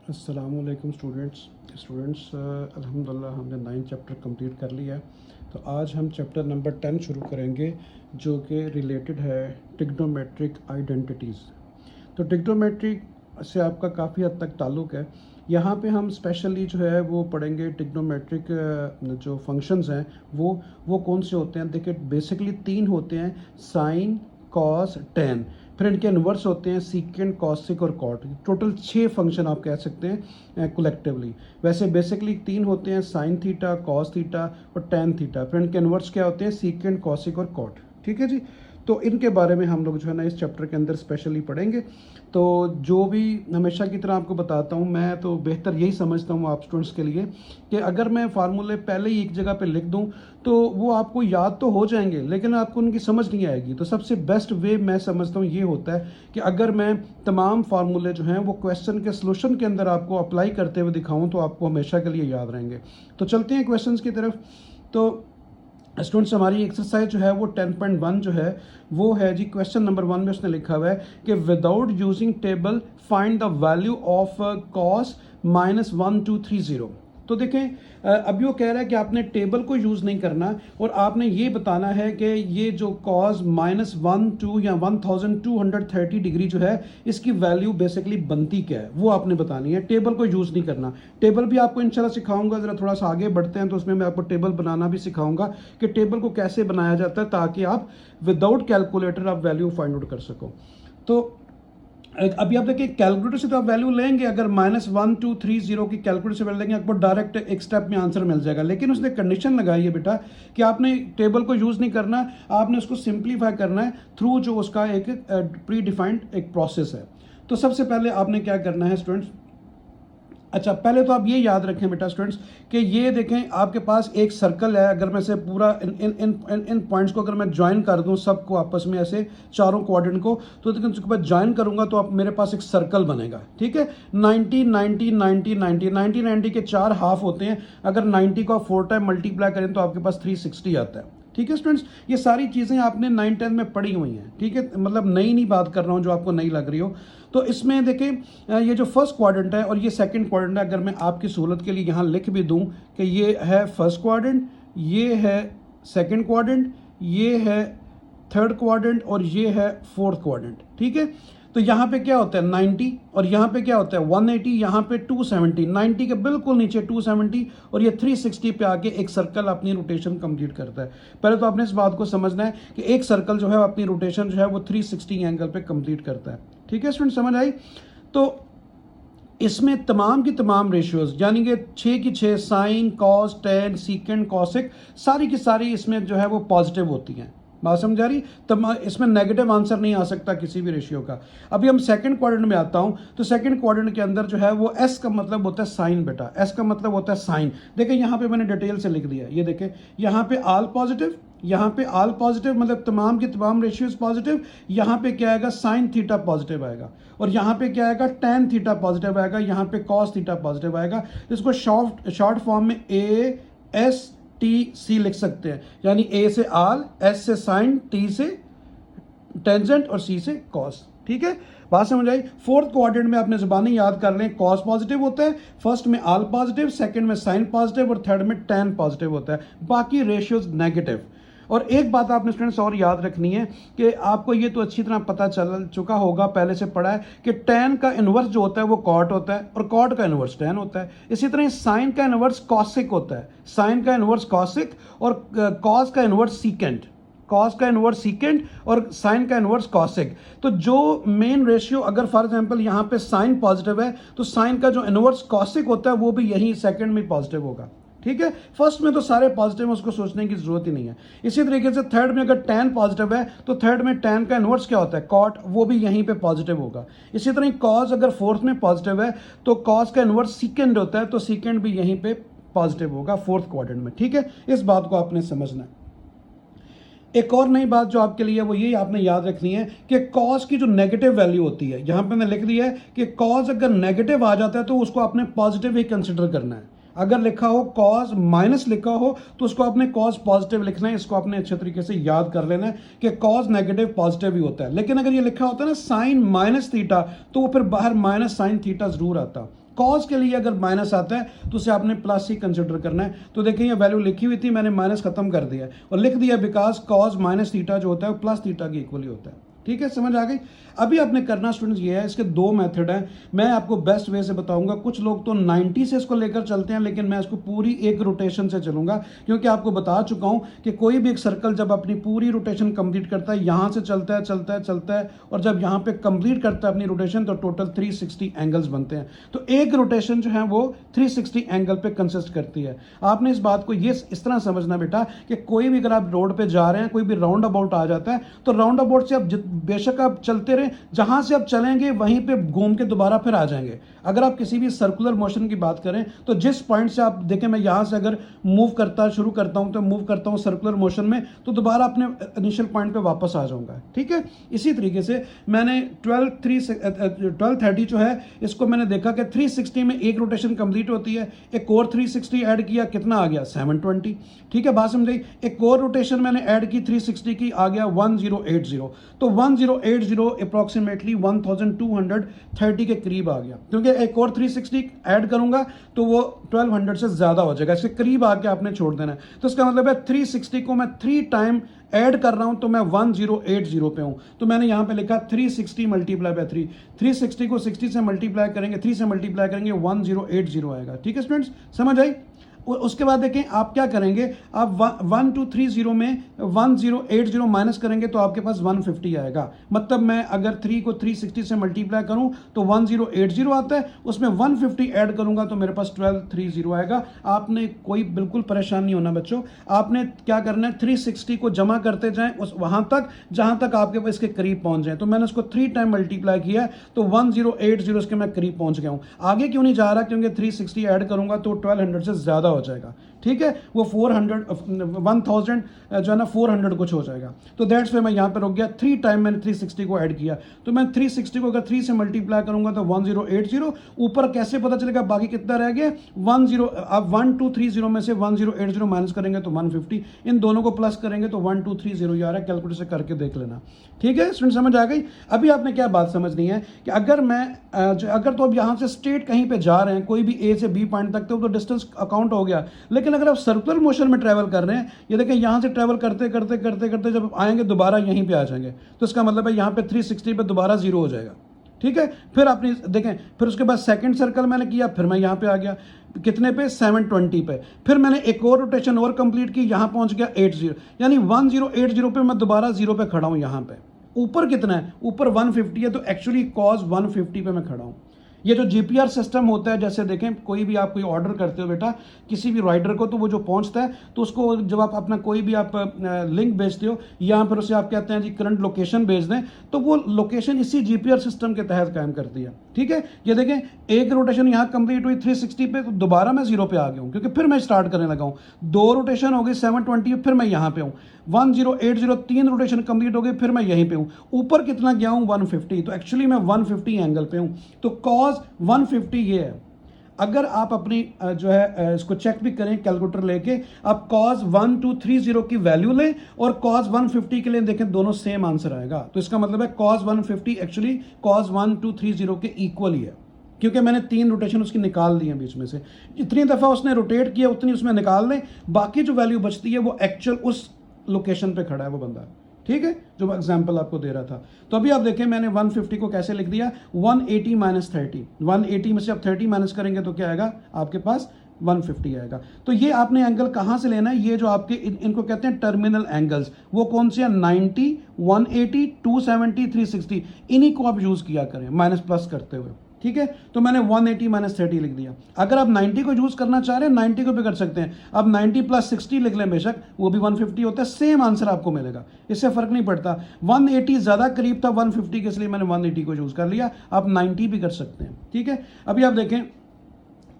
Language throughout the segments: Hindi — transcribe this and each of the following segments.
अस्सलामुअलैकुम स्टूडेंट्स अल्हम्दुलिल्लाह हमने 9th चैप्टर कंप्लीट कर लिया है। तो आज हम चैप्टर नंबर 10 शुरू करेंगे जो कि रिलेटेड है टिग्नोमेट्रिक आइडेंटिटीज़। तो टिग्नोमेट्रिक से आपका काफ़ी हद तक ताल्लुक़ है। यहाँ पे हम स्पेशली जो है वो पढ़ेंगे टिग्नोमेट्रिक जो फंक्शंस हैं वो कौन से होते हैं। देखिए बेसिकली 3 होते हैं, साइन, कॉस, टेन। फिर इनके इन्वर्स होते हैं सीकेंट, कॉसिक और कॉट। टोटल 6 फंक्शन आप कह सकते हैं कलेक्टिवली। वैसे बेसिकली 3 होते हैं, साइन थीटा, कॉस थीटा और टेन थीटा। फिर इनके इन्वर्स क्या होते हैं, सीकेंट, कॉसिक और कॉट। ठीक है जी। तो इनके बारे में हम लोग जो है ना इस चैप्टर के अंदर स्पेशली पढ़ेंगे। तो जो भी हमेशा की तरह आपको बताता हूँ, मैं तो बेहतर यही समझता हूँ आप स्टूडेंट्स के लिए कि अगर मैं फार्मूले पहले ही एक जगह पे लिख दूँ तो वो आपको याद तो हो जाएंगे लेकिन आपको उनकी समझ नहीं आएगी। तो सबसे बेस्ट वे मैं समझता हूँ ये होता है कि अगर मैं तमाम फार्मूले जो हैं वो क्वेश्चन के सलूशन के अंदर आपको अप्लाई करते हुए दिखाऊँ तो आपको हमेशा के लिए याद रहेंगे। तो चलते हैं क्वेश्चंस की तरफ। तो स्टूडेंट्स हमारी एक्सरसाइज जो है वो 10.1 जो है वो है जी, क्वेश्चन नंबर 1 में उसने लिखा हुआ है कि without using table find the value of cos -1230। तो देखें अभी वो कह रहा है कि आपने टेबल को यूज़ नहीं करना और आपने ये बताना है कि ये जो कॉस -12 या 1230 डिग्री जो है इसकी वैल्यू बेसिकली बनती क्या है वो आपने बतानी है। टेबल को यूज़ नहीं करना। टेबल भी आपको इंशाल्लाह सिखाऊंगा, ज़रा थोड़ा सा आगे बढ़ते हैं तो उसमें मैं आपको टेबल बनाना भी सिखाऊंगा कि टेबल को कैसे बनाया जाता है ताकि आप विदाउट कैलकुलेटर आप वैल्यू फाइंड आउट कर सको। तो अभी आप देखिए कैलकुलेटर से तो आप वैल्यू लेंगे, अगर -1230 की कैलकुलेटर से वैल्यू लेंगे आपको डायरेक्ट एक स्टेप में आंसर मिल जाएगा। लेकिन उसने कंडीशन लगाई है बेटा कि आपने टेबल को यूज़ नहीं करना, आपने उसको सिंप्लीफाई करना है थ्रू जो उसका एक प्री डिफाइंड एक प्रोसेस है। तो सबसे पहले आपने क्या करना है स्टूडेंट्स, अच्छा पहले तो आप ये याद रखें बेटा स्टूडेंट्स कि ये देखें आपके पास एक सर्कल है। अगर मैं से पूरा इन पॉइंट्स को अगर मैं ज्वाइन कर दूं सबको आपस में ऐसे चारों क्वाड्रेंट को, तो देखिए उसके बाद ज्वाइन करूंगा तो आप मेरे पास एक सर्कल बनेगा। ठीक है, 90 90 90 90 90 90 के 4 हाफ होते हैं। अगर 90 को आप 4 टाइम मल्टीप्लाई करें तो आपके पास 360 आता है। ठीक है स्टूडेंट्स, ये सारी चीज़ें आपने 9th-10th में पढ़ी हुई हैं। ठीक है, मतलब नई नहीं बात कर रहा हूँ जो आपको नई लग रही हो। तो इसमें देखें ये जो फर्स्ट क्वाड्रेंट है और ये सेकंड क्वाड्रेंट है, अगर मैं आपकी सहूलत के लिए यहाँ लिख भी दूँ कि ये है फर्स्ट क्वाड्रेंट, ये है सेकंड क्वाड्रेंट, ये है थर्ड क्वाड्रेंट और ये है फोर्थ क्वाड्रेंट। ठीक है, तो यहाँ पे क्या होता है 90 और यहाँ पे क्या होता है 180, यहाँ पे 270, 90 के बिल्कुल नीचे 270 और ये 360 पे आके एक सर्कल अपनी रोटेशन कंप्लीट करता है। पहले तो आपने इस बात को समझना है कि एक सर्कल जो है अपनी रोटेशन जो है वो 360 एंगल पे कंप्लीट करता है। ठीक है स्टूडेंट, समझ आई। तो इसमें तमाम की तमाम रेशियोज यानी कि 6 की 6 sine, cos, tan, secant, cosec सारी की सारी इसमें जो है वो पॉजिटिव होती हैं। बात समझ आ रही, तब इसमें नेगेटिव आंसर नहीं आ सकता किसी भी रेशियो का। अभी हम सेकंड क्वाड्रेंट में आता हूं तो सेकंड क्वाड्रेंट के अंदर जो है वो एस का मतलब होता है साइन बेटा, एस का मतलब होता है साइन। देखिए यहाँ पे मैंने डिटेल से लिख दिया, ये देखें यहाँ पे ऑल पॉजिटिव, यहाँ पे ऑल पॉजिटिव मतलब तमाम की तमाम रेशियोज पॉजिटिव। यहाँ पे क्या आएगा साइन थीटा पॉजिटिव आएगा और यहाँ पे क्या आएगा टेन थीटा पॉजिटिव आएगा, यहाँ पे कॉस थीटा पॉजिटिव आएगा। इसको शॉर्ट फॉर्म में ए एस टी सी लिख सकते हैं, यानी ए से आल, एस से साइन, टी से टेंजेंट और सी से कॉस। ठीक है, बात समझ आई। फोर्थ क्वाड्रेंट में आपने जुबानी याद कर लें, कॉस पॉजिटिव होता है, फर्स्ट में ऑल पॉजिटिव, सेकंड में साइन पॉजिटिव और थर्ड में टेन पॉजिटिव होता है, बाकी रेशियोज नेगेटिव। और एक बात आपने स्टूडेंट्स और याद रखनी है कि आपको ये तो अच्छी तरह पता चल चुका होगा, पहले से पढ़ा है कि टेन का इन्वर्स जो होता है वो कॉट होता है और कॉट का इन्वर्स टेन होता है। इसी तरह साइन का इन्वर्स कॉसिक होता है, साइन का इन्वर्स कॉसिक और कॉस का इन्वर्स सीकेंट, कॉस का इन्वर्स सीकेंट और साइन का इन्वर्स कॉसिक। तो जो मेन रेशियो अगर फॉर एग्जांपल यहाँ पे साइन पॉजिटिव है तो साइन का जो इन्वर्स कॉसिक होता है वो भी यही सेकंड में पॉजिटिव होगा। ठीक है, फर्स्ट में तो सारे पॉजिटिव है, उसको सोचने की जरूरत ही नहीं है। इसी तरीके से थर्ड में अगर टेन पॉजिटिव है तो थर्ड में टेन का इन्वर्स क्या होता है कॉट, वो भी यहीं पे पॉजिटिव होगा। इसी तरह कॉस अगर फोर्थ में पॉजिटिव है तो कॉस का इन्वर्स सीकेंड होता है तो सीकेंड भी यहीं पे पॉजिटिव होगा फोर्थ क्वाड्रेंट में। ठीक है, इस बात को आपने समझना है। एक और नई बात जो आपके लिए वो ये आपने याद रखनी है कि कॉस की जो नेगेटिव वैल्यू होती है, यहां पे मैंने लिख दिया है कि कॉस अगर नेगेटिव आ जाता है तो उसको आपने पॉजिटिव ही कंसिडर करना है। अगर लिखा हो कॉस माइनस लिखा हो तो उसको आपने कॉस पॉजिटिव लिखना है। इसको आपने अच्छे तरीके से याद कर लेना है कि कॉस नेगेटिव पॉजिटिव ही होता है। लेकिन अगर ये लिखा होता है ना साइन माइनस थीटा तो वो फिर बाहर माइनस साइन थीटा जरूर आता। कॉज के लिए अगर माइनस आता है तो उसे आपने प्लस ही कंसिडर करना है। तो देखिए ये वैल्यू लिखी हुई थी, मैंने माइनस खत्म कर दिया और लिख दिया बिकॉज कॉज माइनस थीटा जो होता है वो प्लस थीटा के इक्वली होता है। ठीक है, समझ आ गई। अभी आपने करना स्टूडेंट्स ये है, इसके दो मेथड हैं, मैं आपको बेस्ट वे से बताऊंगा। कुछ लोग तो 90 से इसको लेकर चलते हैं, लेकिन मैं इसको पूरी एक रोटेशन से चलूंगा, क्योंकि आपको बता चुका हूं कि कोई भी एक सर्कल जब अपनी पूरी रोटेशन कंप्लीट करता है, यहां से चलता है चलता है चलता है, और जब यहां पे कंप्लीट करता है अपनी रोटेशन, तो टोटल 360 एंगल्स बनते हैं। तो एक रोटेशन जो है वो 360 एंगल पे कंसिस्ट करती है। आपने इस बात को ये इस तरह समझना बेटा कि कोई भी अगर आप रोड पे जा रहे हैं, कोई भी राउंड अबाउट आ जाता है, तो राउंड अबाउट से आप बेशक आप चलते रहे, जहां से आप चलेंगे वहीं पे घूम के दोबारा फिर आ जाएंगे। अगर आप किसी भी सर्कुलर मोशन की बात करें, तो जिस पॉइंट से आप देखें, मैं यहां से अगर मूव करता शुरू करता हूं, तो मूव करता हूं सर्कुलर मोशन में, तो दोबारा अपने इनिशियल पॉइंट पे वापस आ जाऊंगा। ठीक है, इसी तरीके से मैंने 1230 जो है, इसको मैंने देखा कि 360 में एक रोटेशन कंप्लीट होती है, एक और 360 ऐड किया, कितना आ गया 720। ठीक है, बात समझ। एक और रोटेशन मैंने ऐड की 360 की, आ गया 1080। तो 1080 अप्रॉक्सीमेटली 1230 के करीब आ गया, क्योंकि एक और 360 ऐड करूंगा तो वो 1200 से ज्यादा हो जाएगा, इसके करीब आके आपने छोड़ देना है। तो इसका मतलब है 360 को मैं 3 टाइम ऐड कर रहा हूं, तो मैं 1080 पे हूं। तो मैंने यहां पे लिखा 360 मल्टीप्लाई बाय 3। 360 को 60 से मल्टीप्लाई करेंगे, 3 से मल्टीप्लाई करेंगे, 1080 आएगा। ठीक है स्टूडेंट्स, समझ आई। उसके बाद देखें आप क्या करेंगे, आप 1230 में 1080 माइनस करेंगे तो आपके पास 150 आएगा। मतलब मैं अगर 3 को 360 से मल्टीप्लाई करूं तो 1080 आता है, उसमें 150 ऐड करूंगा तो मेरे पास 1230 आएगा। आपने कोई बिल्कुल परेशान नहीं होना बच्चों, आपने क्या करना है, 360 को जमा करते जाएं उस वहां तक जहां तक आपके पास इसके करीब पहुंच जाए। तो मैंने उसको 3 टाइम मल्टीप्लाई किया तो 1080 इसके मैं करीब पहुंच गया हूं। आगे क्यों नहीं जा रहा, क्योंकि 360 ऐड करूंगा तो 1200 से ज्यादा हो जाएगा। ठीक है, वो 1000 जो है ना 400 कुछ हो जाएगा। तो दैट्स वे मैं यहां पे रुक गया। 3 टाइम मैंने 360 को ऐड किया, तो मैं 360 को अगर 3 से मल्टीप्लाई करूंगा तो 1080। ऊपर कैसे पता चलेगा बाकी कितना रह गया, 1230 में से 1080 माइनस करेंगे तो 150, इन दोनों को प्लस करेंगे तो 1230 आ रहा है। कैलकुलेटर से करके देख लेना। ठीक है स्टूडेंट, समझ आ गई। अभी आपने क्या बात समझनी है कि अगर अगर तो अब यहां से स्ट्रेट कहीं पे जा रहे हैं, कोई भी ए से बी पॉइंट तक, तो डिस्टेंस अकाउंट हो गया। लेकिन अगर आप सर्कुलर मोशन में ट्रैवल कर रहे हैं, ये देखें यहां से ट्रैवल करते करते करते करते जब आएंगे दोबारा यहीं पे आ जाएंगे, तो इसका मतलब है यहां पे 360 पे दोबारा 0 हो जाएगा। ठीक है, फिर आपने देखें, फिर उसके बाद सेकंड सर्कल मैंने किया, फिर मैं यहां पे आ गया कितने पे, 720 पे। फिर मैंने एक और रोटेशन और कंप्लीट की, यहां पहुंच गया 80, यानी 1080 पे मैं दोबारा 0 पे खड़ा हूं। यहां पे ऊपर कितना है, ऊपर 150 है, तो एक्चुअली कॉज 150 पे मैं खड़ा हूं। ये जो जीपीआर सिस्टम होता है, जैसे देखें कोई भी आप कोई ऑर्डर करते हो बेटा किसी भी राइडर को, तो वो जो पहुंचता है तो उसको जब आप अपना कोई भी आप लिंक भेजते हो या फिर उसे आप कहते हैं जी करंट लोकेशन भेज दें, तो वो लोकेशन इसी जीपीआर सिस्टम के तहत कायम करती है। ठीक है, ये देखें एक रोटेशन यहाँ कंप्लीट हुई 360 पे, तो दोबारा मैं 0 पे आ गया हूँ, क्योंकि फिर मैं स्टार्ट करने लगा हूँ। 2 रोटेशन हो गई 720 पे, फिर मैं यहाँ पे हूँ 1080, 3 रोटेशन कंप्लीट हो गई, फिर मैं यहीं पे हूँ। ऊपर कितना गया हूँ 150, तो एक्चुअली मैं 150 एंगल पे हूँ। तो कॉज 150 ये है। अगर आप अपनी जो है इसको चेक भी करें कैलकुलेटर लेके, आप कॉज 1230 की वैल्यू लें और कॉज 150 के लिए देखें, दोनों सेम आंसर आएगा। तो इसका मतलब है कॉज 150 एक्चुअली कॉज 1230 के इक्वल ही है, क्योंकि मैंने 3 रोटेशन उसकी निकाल दी है बीच में से। जितनी दफ़ा उसने रोटेट किया उतनी उसमें निकाल लें, बाकी जो वैल्यू बचती है वो एक्चुअल उस लोकेशन पे खड़ा है वो बंदा। ठीक है, जो एग्जांपल आपको दे रहा था। तो अभी आप देखें मैंने 150 को कैसे लिख दिया, 180 माइनस 30। 180 में से आप 30 माइनस करेंगे तो क्या आएगा आपके पास 150 आएगा। तो ये आपने एंगल कहां से लेना है, ये जो आपके इनको कहते हैं टर्मिनल एंगल्स, वो कौन से हैं, 90, 180, 270, 360, इन्हीं को आप यूज किया करें माइनस प्लस करते हुए। ठीक है, तो मैंने 180 माइनस 30 लिख दिया। अगर आप 90 को यूज करना चाह रहे हैं 90 को भी कर सकते हैं, आप 90 प्लस 60 लिख लें, बेशक वो भी 150 होता है, सेम आंसर आपको मिलेगा, इससे फर्क नहीं पड़ता। 180 ज्यादा करीब था 150 के, इसलिए मैंने 180 को यूज कर लिया। आप 90 भी कर सकते हैं। ठीक है, अभी आप देखें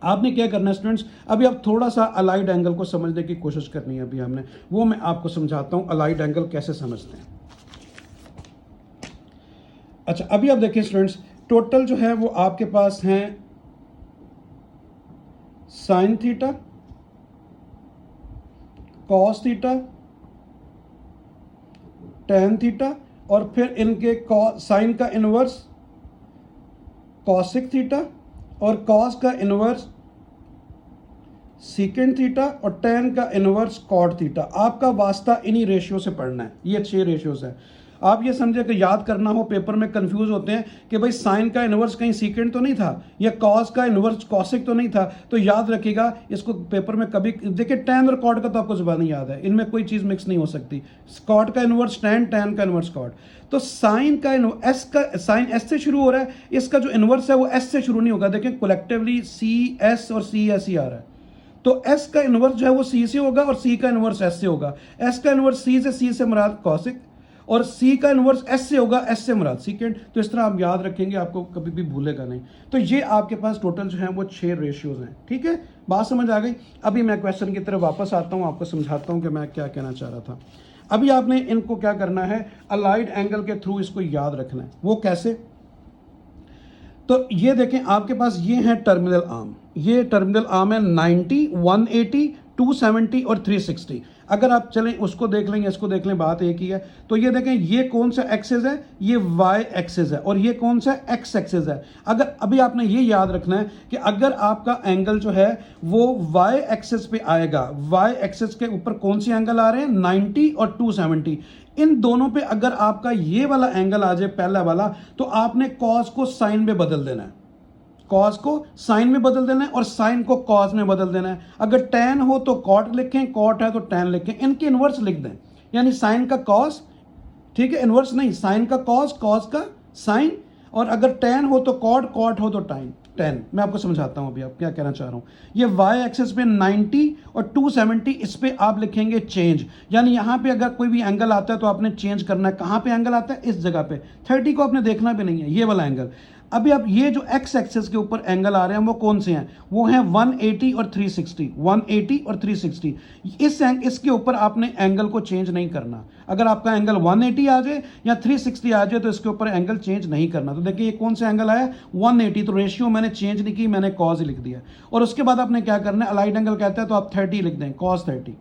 आपने क्या करना है स्टूडेंट्स, अभी आप थोड़ा सा अलाइड एंगल को समझने की कोशिश करनी है। अभी हमने वो मैं आपको समझाता हूं अलाइड एंगल कैसे समझते हैं। अच्छा, अभी आप देखें स्टूडेंट्स, टोटल जो है वो आपके पास हैं sine theta, cos theta, tan theta, और फिर इनके साइन का इनवर्स कॉसिक थीटा, और कॉस का इन्वर्स सीकेंट थीटा और tan का इन्वर्स कॉट थीटा। आपका वास्ता इन्हीं रेशियो से पढ़ना है, ये 6 रेशियोज हैं। आप ये समझे कि याद करना हो, पेपर में कंफ्यूज होते हैं कि भाई साइन का इन्वर्स कहीं सीकेंट तो नहीं था या कॉस का इन्वर्स कॉसिक तो नहीं था, तो याद रखिएगा इसको पेपर में कभी देखिए tan और कॉट का तो आपको जुबानी याद है, इनमें कोई चीज़ मिक्स नहीं हो सकती। कॉट का इन्वर्स tan का इन्वर्स कॉट। तो साइन का एस का साइन एस से शुरू हो रहा है, इसका जो इन्वर्स है वो एस से शुरू नहीं होगा। देखिए कलेक्टिवली सी एस और सी एस ही आ रहा है, तो एस का इन्वर्स जो है वो सी से होगा और सी का इन्वर्स एस से होगा। एस का इन्वर्स सी से मुराद कॉसिक और सी का इन्वर्स एस से होगा, एस से मुराद सीकेंट। तो इस तरह आप याद रखेंगे, आपको कभी भी भूलेगा नहीं। तो ये आपके पास टोटल जो है वो 6 रेशियोज हैं। ठीक है, बात समझ आ गई। अभी मैं क्वेश्चन की तरफ वापस आता हूँ, आपको समझाता हूँ कि मैं क्या कहना चाह रहा था। अभी आपने इनको क्या करना है, अलाइड एंगल के थ्रू इसको याद रखना है। वो कैसे? तो ये देखें आपके पास ये है टर्मिनल आर्म, ये टर्मिनल आर्म है 90, 180, 270 और 360। अगर आप चलें उसको देख लेंगे, इसको देख लें, बात एक ही है। तो ये देखें ये कौन सा एक्सिस है, ये वाई एक्सिस है और ये कौन सा एक्स एक्सिस है। अगर अभी आपने ये याद रखना है कि अगर आपका एंगल जो है वो वाई एक्सिस पे आएगा, वाई एक्सिस के ऊपर कौन सी एंगल आ रहे हैं, 90 और 270। इन दोनों पे अगर आपका ये वाला एंगल आ जाए पहला वाला, तो आपने कॉस को साइन में बदल देना है, कॉस को साइन में बदल देना है और साइन को कॉस में बदल देना है। अगर tan हो तो कॉट लिखें, कॉट है तो tan लिखें, इनके इन्वर्स लिख दें। यानी साइन का कॉस, ठीक है, इन्वर्स नहीं, साइन का कॉस, कॉस का साइन, और अगर tan हो तो कॉट, कॉट हो तो tan। मैं आपको समझाता हूं अभी आप क्या कहना चाह रहा हूं। ये y एक्सिस पे 90 और 270, इस पे आप लिखेंगे चेंज। यानी यहां पे अगर कोई भी एंगल आता है तो आपने चेंज करना है। कहां पे एंगल आता है, इस जगह पे। 30 को आपने देखना भी नहीं है, ये वाला एंगल। अभी आप ये जो x एक्सिस के ऊपर एंगल आ रहे हैं वो कौन से हैं, वो हैं 180 और 360, 180 और 360। इसके ऊपर आपने एंगल को चेंज नहीं करना। अगर आपका एंगल 180 आ जाए या 360 आ जाए तो इसके ऊपर एंगल चेंज नहीं करना। तो देखिए ये कौन सा एंगल आया, 180, तो रेशियो मैंने चेंज नहीं की, मैंने कॉस लिख दिया। और उसके बाद आपने क्या करना है, अलाइड एंगल कहता है तो आप 30 लिख दें, कॉस 30।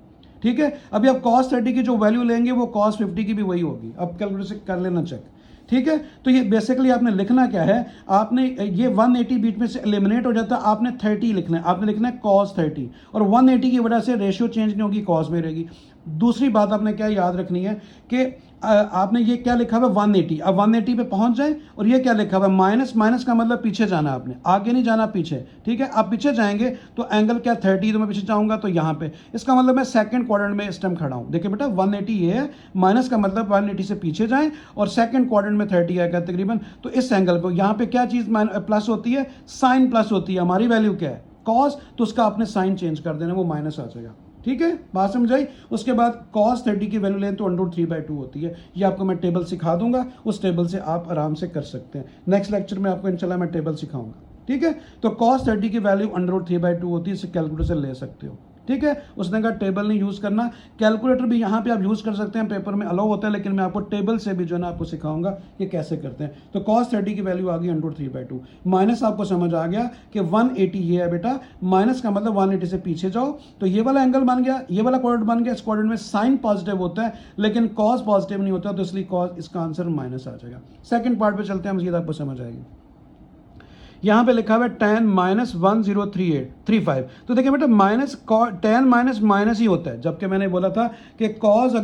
ठीक है, अभी आप कॉस 30 की जो वैल्यू लेंगे वो कॉस 50 की भी वही होगी। अब कैलकुलेटर से कर लेना चेक। ठीक है, तो ये बेसिकली आपने लिखना क्या है, आपने ये 180 बीच में से एलिमिनेट हो जाता है, आपने 30 लिखना है, आपने लिखना है cos 30, और 180 की वजह से रेशियो चेंज नहीं होगी, cos में रहेगी। दूसरी बात आपने क्या याद रखनी है कि आपने ये क्या लिखा हुआ है 180, अब 180 पे पहुंच जाए, और ये क्या लिखा हुआ है माइनस, माइनस का मतलब पीछे जाना, आपने आगे नहीं जाना, पीछे। ठीक है, आप पीछे जाएंगे तो एंगल क्या 30, तो मैं पीछे जाऊंगा तो यहाँ पे, इसका मतलब मैं सेकंड क्वाड्रेंट में इस टाइम खड़ा हूँ। देखिए बेटा 180 ये है, माइनस का मतलब 180 से पीछे जाएं और सेकंड क्वाड्रेंट में 30 आएगा तकरीबन। तो इस एंगल को यहाँ पे क्या चीज़ प्लस होती है, साइन प्लस होती है। हमारी वैल्यू क्या है, कॉस, तो उसका आपने साइन चेंज कर देना, वो माइनस आ जाएगा। ठीक है, बात समझाई। उसके बाद cos 30 की वैल्यू लें तो √3/2 होती है। ये आपको मैं टेबल सिखा दूंगा, उस टेबल से आप आराम से कर सकते हैं। नेक्स्ट लेक्चर में आपको इंशाल्लाह मैं टेबल सिखाऊंगा। ठीक है, तो cos 30 की वैल्यू √3/2 होती है, इसे कैलकुलेटर से ले सकते हो। ठीक है, उसने कहा टेबल नहीं यूज़ करना, कैलकुलेटर भी यहाँ पे आप यूज़ कर सकते हैं, पेपर में अलाउ होता है, लेकिन मैं आपको टेबल से भी जो है ना आपको सिखाऊंगा कि कैसे करते हैं। तो cos 30 की वैल्यू आ गई √3/2, माइनस आपको समझ आ गया कि 180 ये है बेटा, माइनस का मतलब 180 से पीछे जाओ तो ये वाला एंगल बन गया, ये वाला क्वाड्रेंट बन गया। इस क्वाड्रेंट में साइन पॉजिटिव होता है लेकिन कॉस पॉजिटिव नहीं होता, तो इसलिए कॉस, इसका आंसर माइनस आ जाएगा। सेकंड पार्ट पे चलते हैं, मजीद आपको समझ आएगी। यहाँ पे लिखा हुआ है tan -103835। तो देखिए बेटा tan माइनस माइनस ही होता है, जबकि मैंने बोला था कि cos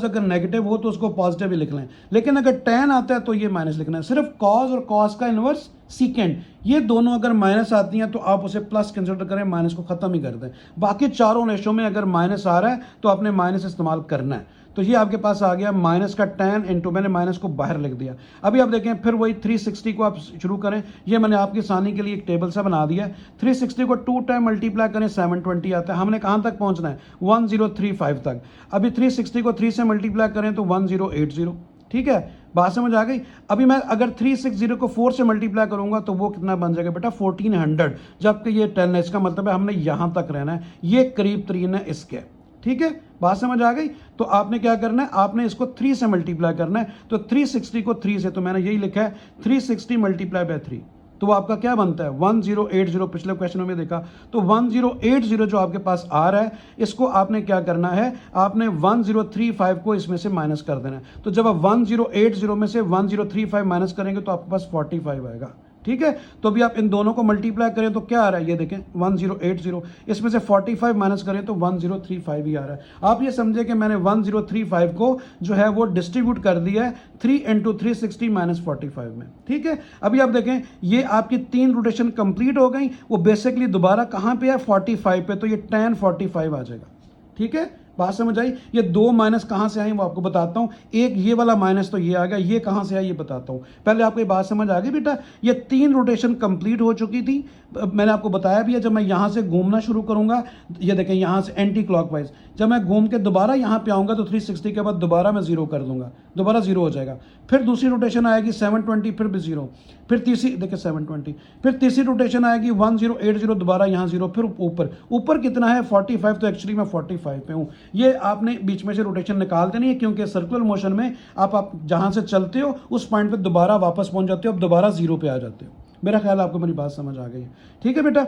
अगर नेगेटिव हो तो उसको पॉजिटिव ही लिख लें, लेकिन अगर tan आता है तो ये माइनस लिखना है। सिर्फ cos और cos का इन्वर्स सीकेंड, ये दोनों अगर माइनस आती हैं तो आप उसे प्लस कंसिडर करें, माइनस को खत्म ही कर दें। बाकी चारों रेशो में अगर माइनस आ रहा है तो आपने माइनस इस्तेमाल करना है। तो ये आपके पास आ गया माइनस का tan इंटू, मैंने माइनस को बाहर लिख दिया। अभी आप देखें फिर वही 360 को आप शुरू करें, ये मैंने आपकी आसानी के लिए एक टेबल सा बना दिया है। 360 को 2 टाइम मल्टीप्लाई करें 720 आता है। हमने कहाँ तक पहुँचना है, 1035 तक। अभी 360 को 3 से मल्टीप्लाई करें तो 1080। ठीक है, बात समझ आ गई। अभी मैं अगर 360 को 4 से मल्टीप्लाई करूंगा तो वो कितना बन जाएगा बेटा, 1400, जबकि ये 10 है। इसका मतलब है हमने यहां तक रहना है, ये करीब तरीन है इसके। ठीक है, बात समझ आ गई। तो आपने क्या करना है, आपने इसको 3 से मल्टीप्लाई करना है। तो 360 को 3 से, तो मैंने यही लिखा है 360 मल्टीप्लाई बाय 3, तो आपका क्या बनता है 1080। पिछले क्वेश्चनों में देखा तो 1080 जो आपके पास आ रहा है, इसको आपने क्या करना है, आपने 1035 को इसमें से माइनस कर देना है। तो जब आप 1080 में से 1035 माइनस करेंगे तो आपके पास 45 आएगा। ठीक है। तो अभी आप इन दोनों को मल्टीप्लाई करें तो क्या आ रहा है, ये देखें 1080, इसमें से 45 माइनस करें तो 1035 ही आ रहा है। आप ये समझे कि मैंने 1035 को जो है वो डिस्ट्रीब्यूट कर दिया है 3 इंटू 360 माइनस 45 में, ठीक है। अभी आप देखें ये आपकी 3 रोटेशन कंप्लीट हो गई, वो बेसिकली दोबारा कहाँ पे है 45 पे, तो ये tan 45 आ जाएगा, ठीक है। बात समझ आई। ये 2 माइनस कहाँ से आई वो आपको बताता हूँ। एक ये वाला माइनस तो ये आ गया, ये कहाँ से आया ये बताता हूँ। पहले आपको ये बात समझ आ गई बेटा, ये 3 रोटेशन कंप्लीट हो चुकी थी। मैंने आपको बताया भी है, जब मैं यहाँ से घूमना शुरू करूँगा, ये देखें यहाँ से एंटी क्लॉकवाइज, जब मैं घूम के दोबारा यहाँ पे आऊँगा तो 360 के बाद दोबारा मैं 0 कर दूंगा, दोबारा 0 हो जाएगा। फिर दूसरी रोटेशन आएगी 720, फिर भी 0, फिर तीसरी देखिए 720, फिर तीसरी रोटेशन आएगी 1080, दोबारा यहाँ 0, फिर ऊपर कितना है 45, तो एक्चुअली मैं 45 पे हूँ। ये आपने बीच में से रोटेशन निकाल देनी है, क्योंकि सर्कुलर मोशन में आप जहाँ से चलते हो उस पॉइंट पे दोबारा वापस पहुँच जाते हो, अब दोबारा 0 पे आ जाते हो। मेरा ख्याल आपको मेरी बात समझ आ गई, ठीक है बेटा।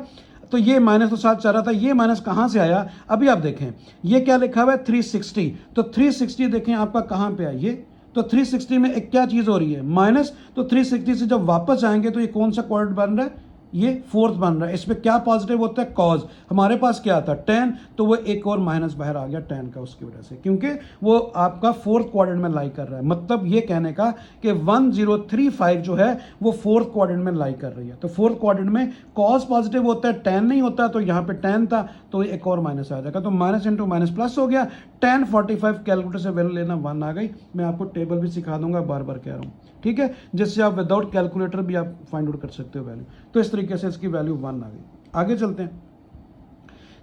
तो ये माइनस तो साथ चल रहा था, ये माइनस कहाँ से आया, अभी आप देखें ये क्या लिखा हुआ है 360, तो 360 देखें आपका कहाँ पे है, ये तो 360 में एक क्या चीज़ हो रही है माइनस, तो 360 से जब वापस आएंगे तो ये कौन सा क्वाड्रेंट बन रहा है, ये फोर्थ बन रहा है। इसमें क्या पॉजिटिव होता है कॉज, हमारे पास क्या था tan, तो वो एक और माइनस बाहर आ गया tan का उसकी वजह से, क्योंकि वो आपका फोर्थ क्वाड्रेंट में लाई कर रहा है। मतलब ये कहने का कि 1035 जो है वो फोर्थ क्वाड्रेंट में लाई कर रही है। तो फोर्थ क्वाड्रेंट में कॉज पॉजिटिव होता है, tan नहीं होता, तो यहाँ पे tan था तो एक और माइनस आ जाएगा, तो माइनस इंटू माइनस प्लस हो गया। tan 45 कैलकुलेटर से वैल्यू लेना 1 आ गई। मैं आपको टेबल भी सिखा दूंगा, बार बार कह रहा हूँ, ठीक है, जिससे आप विदाउट कैलकुलेटर भी आप फाइंड आउट कर सकते हो वैल्यू। तो इस तरीके से इसकी वैल्यू 1 आ गई। आगे चलते हैं,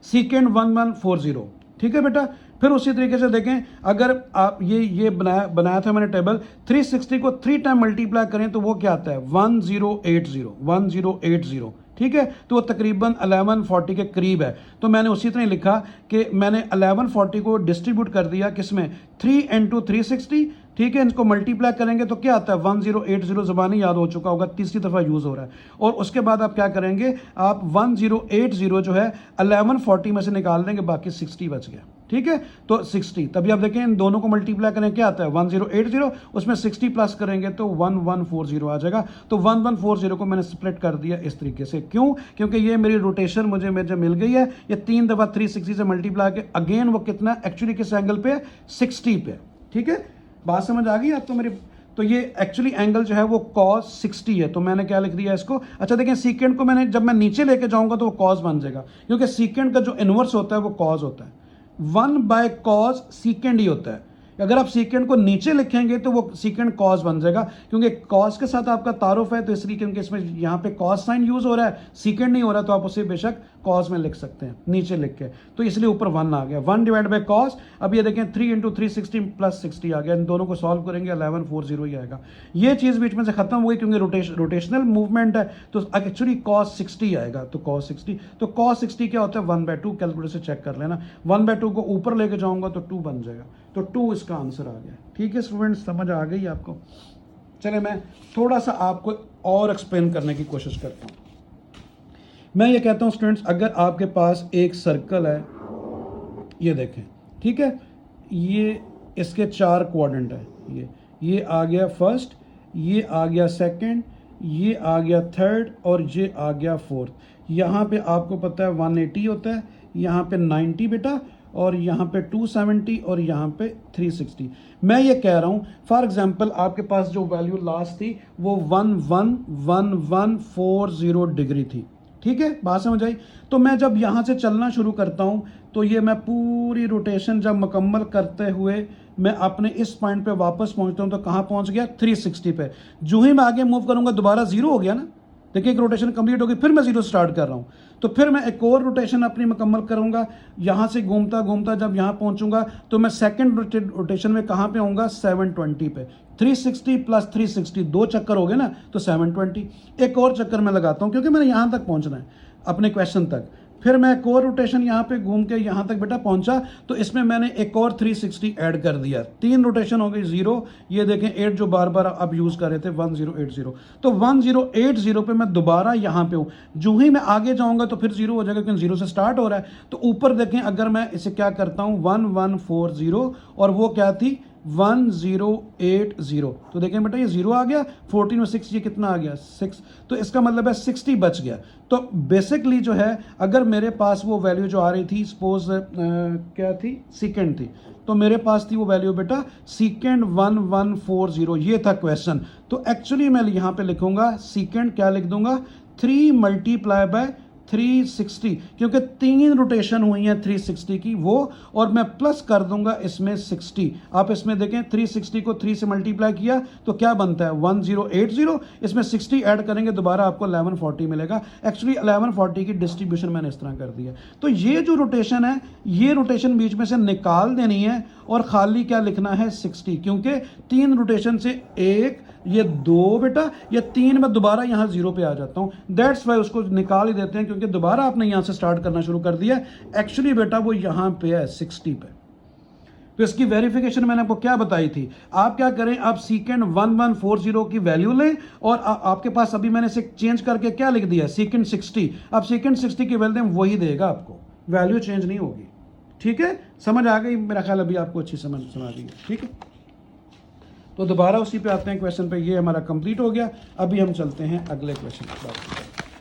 सीकेंड 1140, ठीक है बेटा। फिर उसी तरीके से देखें, अगर आप ये बनाया था मैंने टेबल, 360 को 3 टाइम मल्टीप्लाई करें तो वो क्या आता है 1080, ठीक है। तो वो तकरीबन 1140 के करीब है। तो मैंने उसी तरह लिखा कि मैंने 1140 को डिस्ट्रीब्यूट कर दिया किसमें 3 इंटू 360, ठीक है। इनको मल्टीप्लाई करेंगे तो क्या आता है 1080, ज़बानी याद हो चुका होगा, तीसरी दफ़ा यूज़ हो रहा है। और उसके बाद आप क्या करेंगे, आप 1080 जो है 1140 में से निकाल देंगे, बाकी 60 बच गया, ठीक है। तो 60, तभी आप देखें इन दोनों को मल्टीप्लाई करें क्या आता है 1080, उसमें 60 प्लस करेंगे तो 1140 आ जाएगा। तो 1140 को मैंने स्प्लिट कर दिया इस तरीके से। क्यों, क्योंकि ये मेरी रोटेशन मुझे मिल गई है। ये 3 दफ़ा 360 से मल्टीप्लाई के अगेन वो कितना एक्चुअली किस एंगल पे है 60 पे, ठीक है। बात समझ आ गई आपको मेरी। तो ये एक्चुअली एंगल जो है वो cos 60 है, तो मैंने क्या लिख दिया इसको। अच्छा देखें, सीकेंड को मैंने जब मैं नीचे लेके जाऊंगा तो वो cos बन जाएगा, क्योंकि सीकेंड का जो इनवर्स होता है वो cos होता है। 1/cos सीकेंड ही होता है। अगर आप सीकेंड को नीचे लिखेंगे तो वो सीकेंड cos बन जाएगा, क्योंकि cos के साथ आपका तारुफ है, तो इसलिए क्योंकि इसमें यहाँ पे cos साइन यूज हो रहा है, सीकेंड नहीं हो रहा, तो आप उसे बेशक cos में लिख सकते हैं नीचे लिख के। तो इसलिए ऊपर 1 आ गया, 1/cos। अब ये देखें 3 इंटू 360 प्लस 60 आ गया। इन दोनों को सॉल्व करेंगे 1140 ही आएगा। ये चीज़ बीच में से खत्म हुई, क्योंकि रोटेशनल मूवमेंट है, तो एक्चुअली cos 60 आएगा। तो cos 60 क्या होता है 1/2, कैलकुलेटर से चेक कर लेना। 1/2 को ऊपर लेके जाऊंगा तो 2 बन जाएगा, तो 2 इसका आंसर आ गया। ठीक है स्टूडेंट्स, समझ आ गई आपको। चले मैं थोड़ा सा आपको और एक्सप्लेन करने की कोशिश करता हूँ। मैं ये कहता हूँ स्टूडेंट्स, अगर आपके पास एक सर्कल है, ये देखें, ठीक है, ये इसके 4 क्वाड्रेंट है, ये आ गया फर्स्ट, ये आ गया सेकंड, ये आ गया थर्ड, और ये आ गया फोर्थ। यहाँ पे आपको पता है 180 होता है, यहाँ पे 90 बेटा, और यहाँ पे 270, और यहाँ पे 360। मैं ये कह रहा हूँ फॉर एग्जांपल आपके पास जो वैल्यू लास्ट थी वो 111140 डिग्री थी, ठीक है, बात समझ आई। तो मैं जब यहाँ से चलना शुरू करता हूँ तो ये मैं पूरी रोटेशन जब मुकम्मल करते हुए मैं अपने इस पॉइंट पे वापस पहुँचता हूँ, तो कहाँ पहुँच गया 360 पे। जो ही मैं आगे मूव करूँगा दोबारा 0 हो गया ना, देखिए एक रोटेशन कंप्लीट होगी, फिर मैं 0 स्टार्ट कर रहा हूँ। तो फिर मैं एक और रोटेशन अपनी मुकम्मल करूँगा, यहाँ से घूमता घूमता जब यहाँ पहुँचूंगा तो मैं सेकंड रोटेशन में कहाँ पे आऊँगा 720 पे। 360 प्लस 360 2 चक्कर हो गए ना, तो 720। एक और चक्कर मैं लगाता हूँ, क्योंकि मैंने यहाँ तक पहुँचना है अपने क्वेश्चन तक। फिर मैं एक और रोटेशन यहाँ पे घूम के यहाँ तक बेटा पहुँचा, तो इसमें मैंने एक और 360 ऐड कर दिया। 3 रोटेशन हो गई 0। ये देखें 8 जो बार बार अब यूज़ कर रहे थे 1080, तो 1080 पे मैं दोबारा यहाँ पे हूँ। जो ही मैं आगे जाऊँगा तो फिर 0 हो जाएगा, क्योंकि 0 से स्टार्ट हो रहा है। तो ऊपर देखें, अगर मैं इसे क्या करता हूँ 1140, और वो क्या थी 1080। तो देखें बेटा ये 0 आ गया, 14 में 6 ये कितना आ गया 6, तो इसका मतलब है 60 बच गया। तो बेसिकली जो है अगर मेरे पास वो वैल्यू जो आ रही थी, सपोज क्या थी, सेकेंड थी, तो मेरे पास थी वो वैल्यू बेटा सेकेंड 1140, ये था क्वेश्चन। तो एक्चुअली मैं यहाँ पे लिखूंगा सेकेंड क्या लिख दूंगा 3 मल्टीप्लाई बाय 360, क्योंकि 3 रोटेशन हुई हैं 360 की वो, और मैं प्लस कर दूंगा इसमें 60। आप इसमें देखें 360 को 3 से मल्टीप्लाई किया तो क्या बनता है 1080, इसमें 60 ऐड करेंगे दोबारा आपको 1140 मिलेगा। एक्चुअली 1140 की डिस्ट्रीब्यूशन मैंने इस तरह कर दी है। तो ये जो रोटेशन है, ये रोटेशन बीच में से निकाल देनी है और खाली क्या लिखना है 60, क्योंकि 3 रोटेशन से 1 ये 2 बेटा, ये 3 में दोबारा यहाँ 0 पे आ जाता हूँ, दैट्स वाई उसको निकाल ही देते हैं, क्योंकि दोबारा आपने यहाँ से स्टार्ट करना शुरू कर दिया। एक्चुअली बेटा वो यहाँ पे है 60 पे। तो इसकी वेरिफिकेशन मैंने आपको क्या बताई थी, आप क्या करें, आप सेकेंड 1140 की वैल्यू लें और आपके पास अभी मैंने इसे चेंज करके क्या लिख दिया सेकेंड 60, आप सेकेंड 60 की वैल्यू दें वही देगा आपको, वैल्यू चेंज नहीं होगी। ठीक है, समझ आ गई मेरा ख्याल, अभी आपको अच्छी समझ सुना दी है। ठीक है, तो दोबारा उसी पे आते हैं क्वेश्चन पे, ये हमारा कंप्लीट हो गया। अभी हम चलते हैं अगले क्वेश्चन की बात।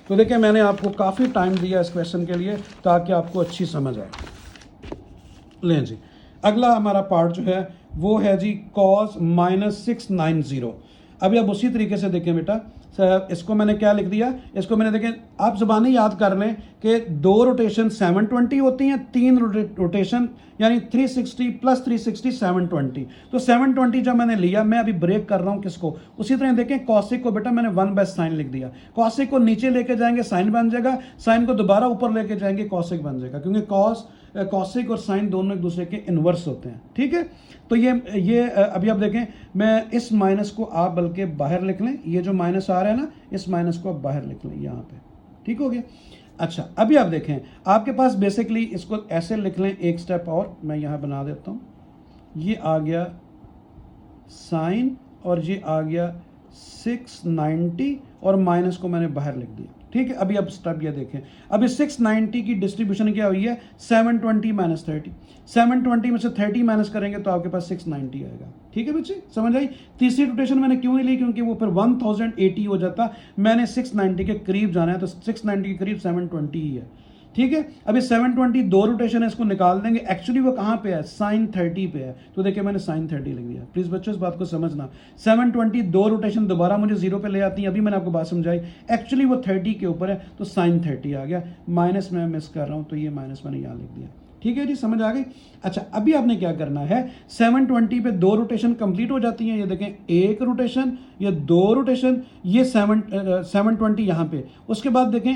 तो देखिए मैंने आपको काफ़ी टाइम दिया इस क्वेश्चन के लिए ताकि आपको अच्छी समझ आए। लें जी, अगला हमारा पार्ट जो है वो है जी cos -690। अभी आप उसी तरीके से देखें बेटा, इसको मैंने क्या लिख दिया, इसको मैंने देखें, आप ज़बानी याद कर लें कि 2 रोटेशन 720 होती हैं, 3 रोटेशन यानी 360 प्लस 360 720। तो 720 जब मैंने लिया, मैं अभी ब्रेक कर रहा हूँ किसको, उसी तरह देखें कॉसिक को बेटा मैंने 1/sin लिख दिया, कॉसिक को नीचे लेके जाएंगे साइन बन जाएगा, साइन को दोबारा ऊपर लेके जाएंगे कॉसिक बन जाएगा, क्योंकि कॉसिक और साइन दोनों एक दूसरे के इन्वर्स होते हैं। ठीक है, तो ये अभी आप देखें, मैं इस माइनस को आप बल्कि बाहर लिख लें, ये जो माइनस आ रहा है ना, इस माइनस को आप बाहर लिख लें यहाँ पे। ठीक हो गया। अच्छा, अभी आप देखें आपके पास बेसिकली इसको ऐसे लिख लें, एक स्टेप और मैं यहाँ बना देता हूँ, ये आ गया साइन और ये आ गया 690 और माइनस को मैंने बाहर लिख दिया। ठीक है, अभी अब स्टेप ये देखें, अभी 690 की डिस्ट्रीब्यूशन क्या हुई है 720 माइनस 30, 720 में से 30 माइनस करेंगे तो आपके पास 690 आएगा। ठीक है बच्चे, समझ आई। तीसरी रोटेशन मैंने क्यों नहीं ली, क्योंकि वो फिर 1080 हो जाता, मैंने 690 के करीब जाना है, तो 690 के करीब 720 ही है। ठीक है, अभी 720 2 रोटेशन है, इसको निकाल देंगे, एक्चुअली वो कहाँ पे है sin 30 पे है, तो देखिए मैंने sin 30 लिख दिया। प्लीज बच्चों इस बात को समझना, 720 2 रोटेशन दोबारा मुझे 0 पे ले आती है, अभी मैंने आपको बात समझाई, एक्चुअली वो 30 के ऊपर है तो sin 30 आ गया, माइनस में मिस कर रहा हूँ तो ये माइनस मैंने यहाँ लिख दिया। ठीक है जी, समझ आ गई। अच्छा, अभी आपने क्या करना है, 720 पे 2 रोटेशन कंप्लीट हो जाती हैं, ये देखें 1 रोटेशन, ये 2 रोटेशन, ये 720 यहाँ पे, उसके बाद देखें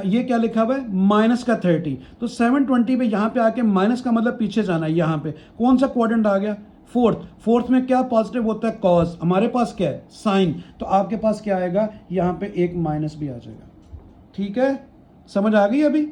ये क्या लिखा हुआ है माइनस का 30, तो 720 पे यहाँ पे आके माइनस का मतलब पीछे जाना है, यहाँ पे कौन सा क्वाड्रेंट आ गया फोर्थ में क्या पॉजिटिव होता है कॉस, हमारे पास क्या है साइन, तो आपके पास क्या आएगा यहाँ पे एक माइनस भी आ जाएगा। ठीक है, समझ आ गई, अभी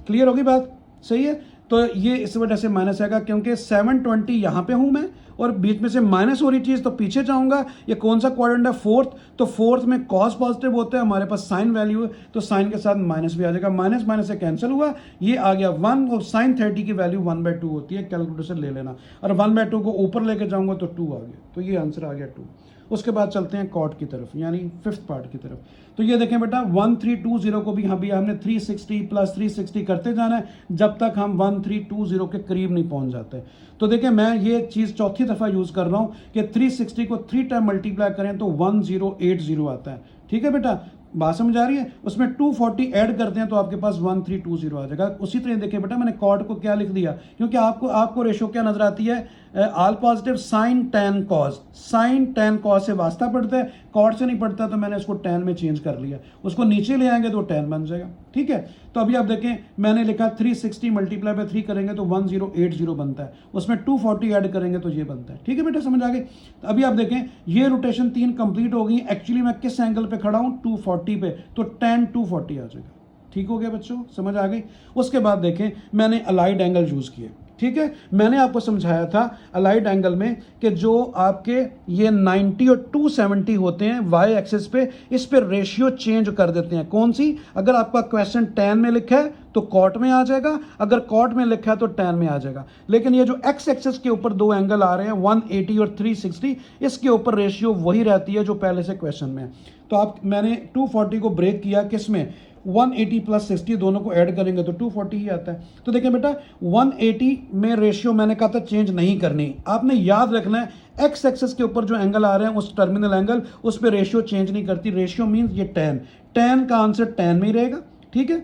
क्लियर होगी बात, सही है। तो ये इस वजह से माइनस आएगा क्योंकि 720 यहाँ पे हूँ मैं और बीच में से माइनस हो रही चीज़, तो पीछे जाऊँगा, ये कौन सा क्वाड्रेंट है फोर्थ, तो फोर्थ में कॉस पॉजिटिव होता है, हमारे पास साइन वैल्यू है तो साइन के साथ माइनस भी आ जाएगा, माइनस माइनस से कैंसिल हुआ, ये आ गया 1 और साइन 30 की वैल्यू 1/2 होती है, कैलकुलेटर से ले लेना, और 1/2 को ऊपर लेके जाऊँगा तो 2 आ गया, तो ये आंसर आ गया 2। उसके बाद चलते हैं कॉट की तरफ, यानी 5th पार्ट की तरफ। तो ये देखें बेटा 1320 को भी यहाँ भी हमने 360 प्लस 360 करते जाना है जब तक हम 1320 के करीब नहीं पहुँच जाते। तो देखें मैं ये चीज़ चौथी दफ़ा यूज़ कर रहा हूँ कि 360 को 3 टाइम मल्टीप्लाई करें तो 1080 आता है। ठीक है बेटा, बात समझ आ रही है, उसमें 240 ऐड करते हैं तो आपके पास 1320 आ जाएगा। उसी तरह देखिए बेटा मैंने कॉट को क्या लिख दिया, क्योंकि आपको रेशो क्या नजर आती है, all positive sine tan cos, sine tan cos से वास्ता पड़ता है, कॉट से नहीं पड़ता, तो मैंने इसको टेन में चेंज कर लिया, उसको नीचे ले आएंगे तो टेन बन जाएगा। ठीक है, तो अभी आप देखें मैंने लिखा 360 मल्टीप्लाई बाय 3 करेंगे तो 1080 बनता है, उसमें 240 ऐड करेंगे तो ये बनता है। ठीक है बेटा, समझ आ गई। तो अभी आप देखें ये रोटेशन 3 कंप्लीट हो गई, एक्चुअली मैं किस एंगल पे खड़ा हूँ 240 पे, तो tan 240 आ जाएगा। ठीक हो गया बच्चों, समझ आ गई। उसके बाद देखें मैंने अलाइड एंगल यूज़ किए, ठीक है, मैंने आपको समझाया था अलाइड एंगल में कि जो आपके ये 90 और 270 होते हैं वाई एक्सिस पे, इस पे रेशियो चेंज कर देते हैं। कौन सी? अगर आपका क्वेश्चन tan में लिखा है तो कॉट में आ जाएगा, अगर कॉट में लिखा है तो tan में आ जाएगा। लेकिन ये जो एक्स एक्सिस के ऊपर दो एंगल आ रहे हैं 180 और 360, इसके ऊपर रेशियो वही रहती है जो पहले से क्वेश्चन में है। तो मैंने 240 को ब्रेक किया किस में? 180 प्लस 60 दोनों को ऐड करेंगे तो 240 ही आता है। तो देखिए बेटा 180 में रेशियो मैंने कहा था चेंज नहीं करनी, आपने याद रखना है एक्स एक्सिस के ऊपर जो एंगल आ रहे हैं उस टर्मिनल एंगल, उस पर रेशियो चेंज नहीं करती। रेशियो मीन्स ये tan का आंसर tan में ही रहेगा, ठीक है,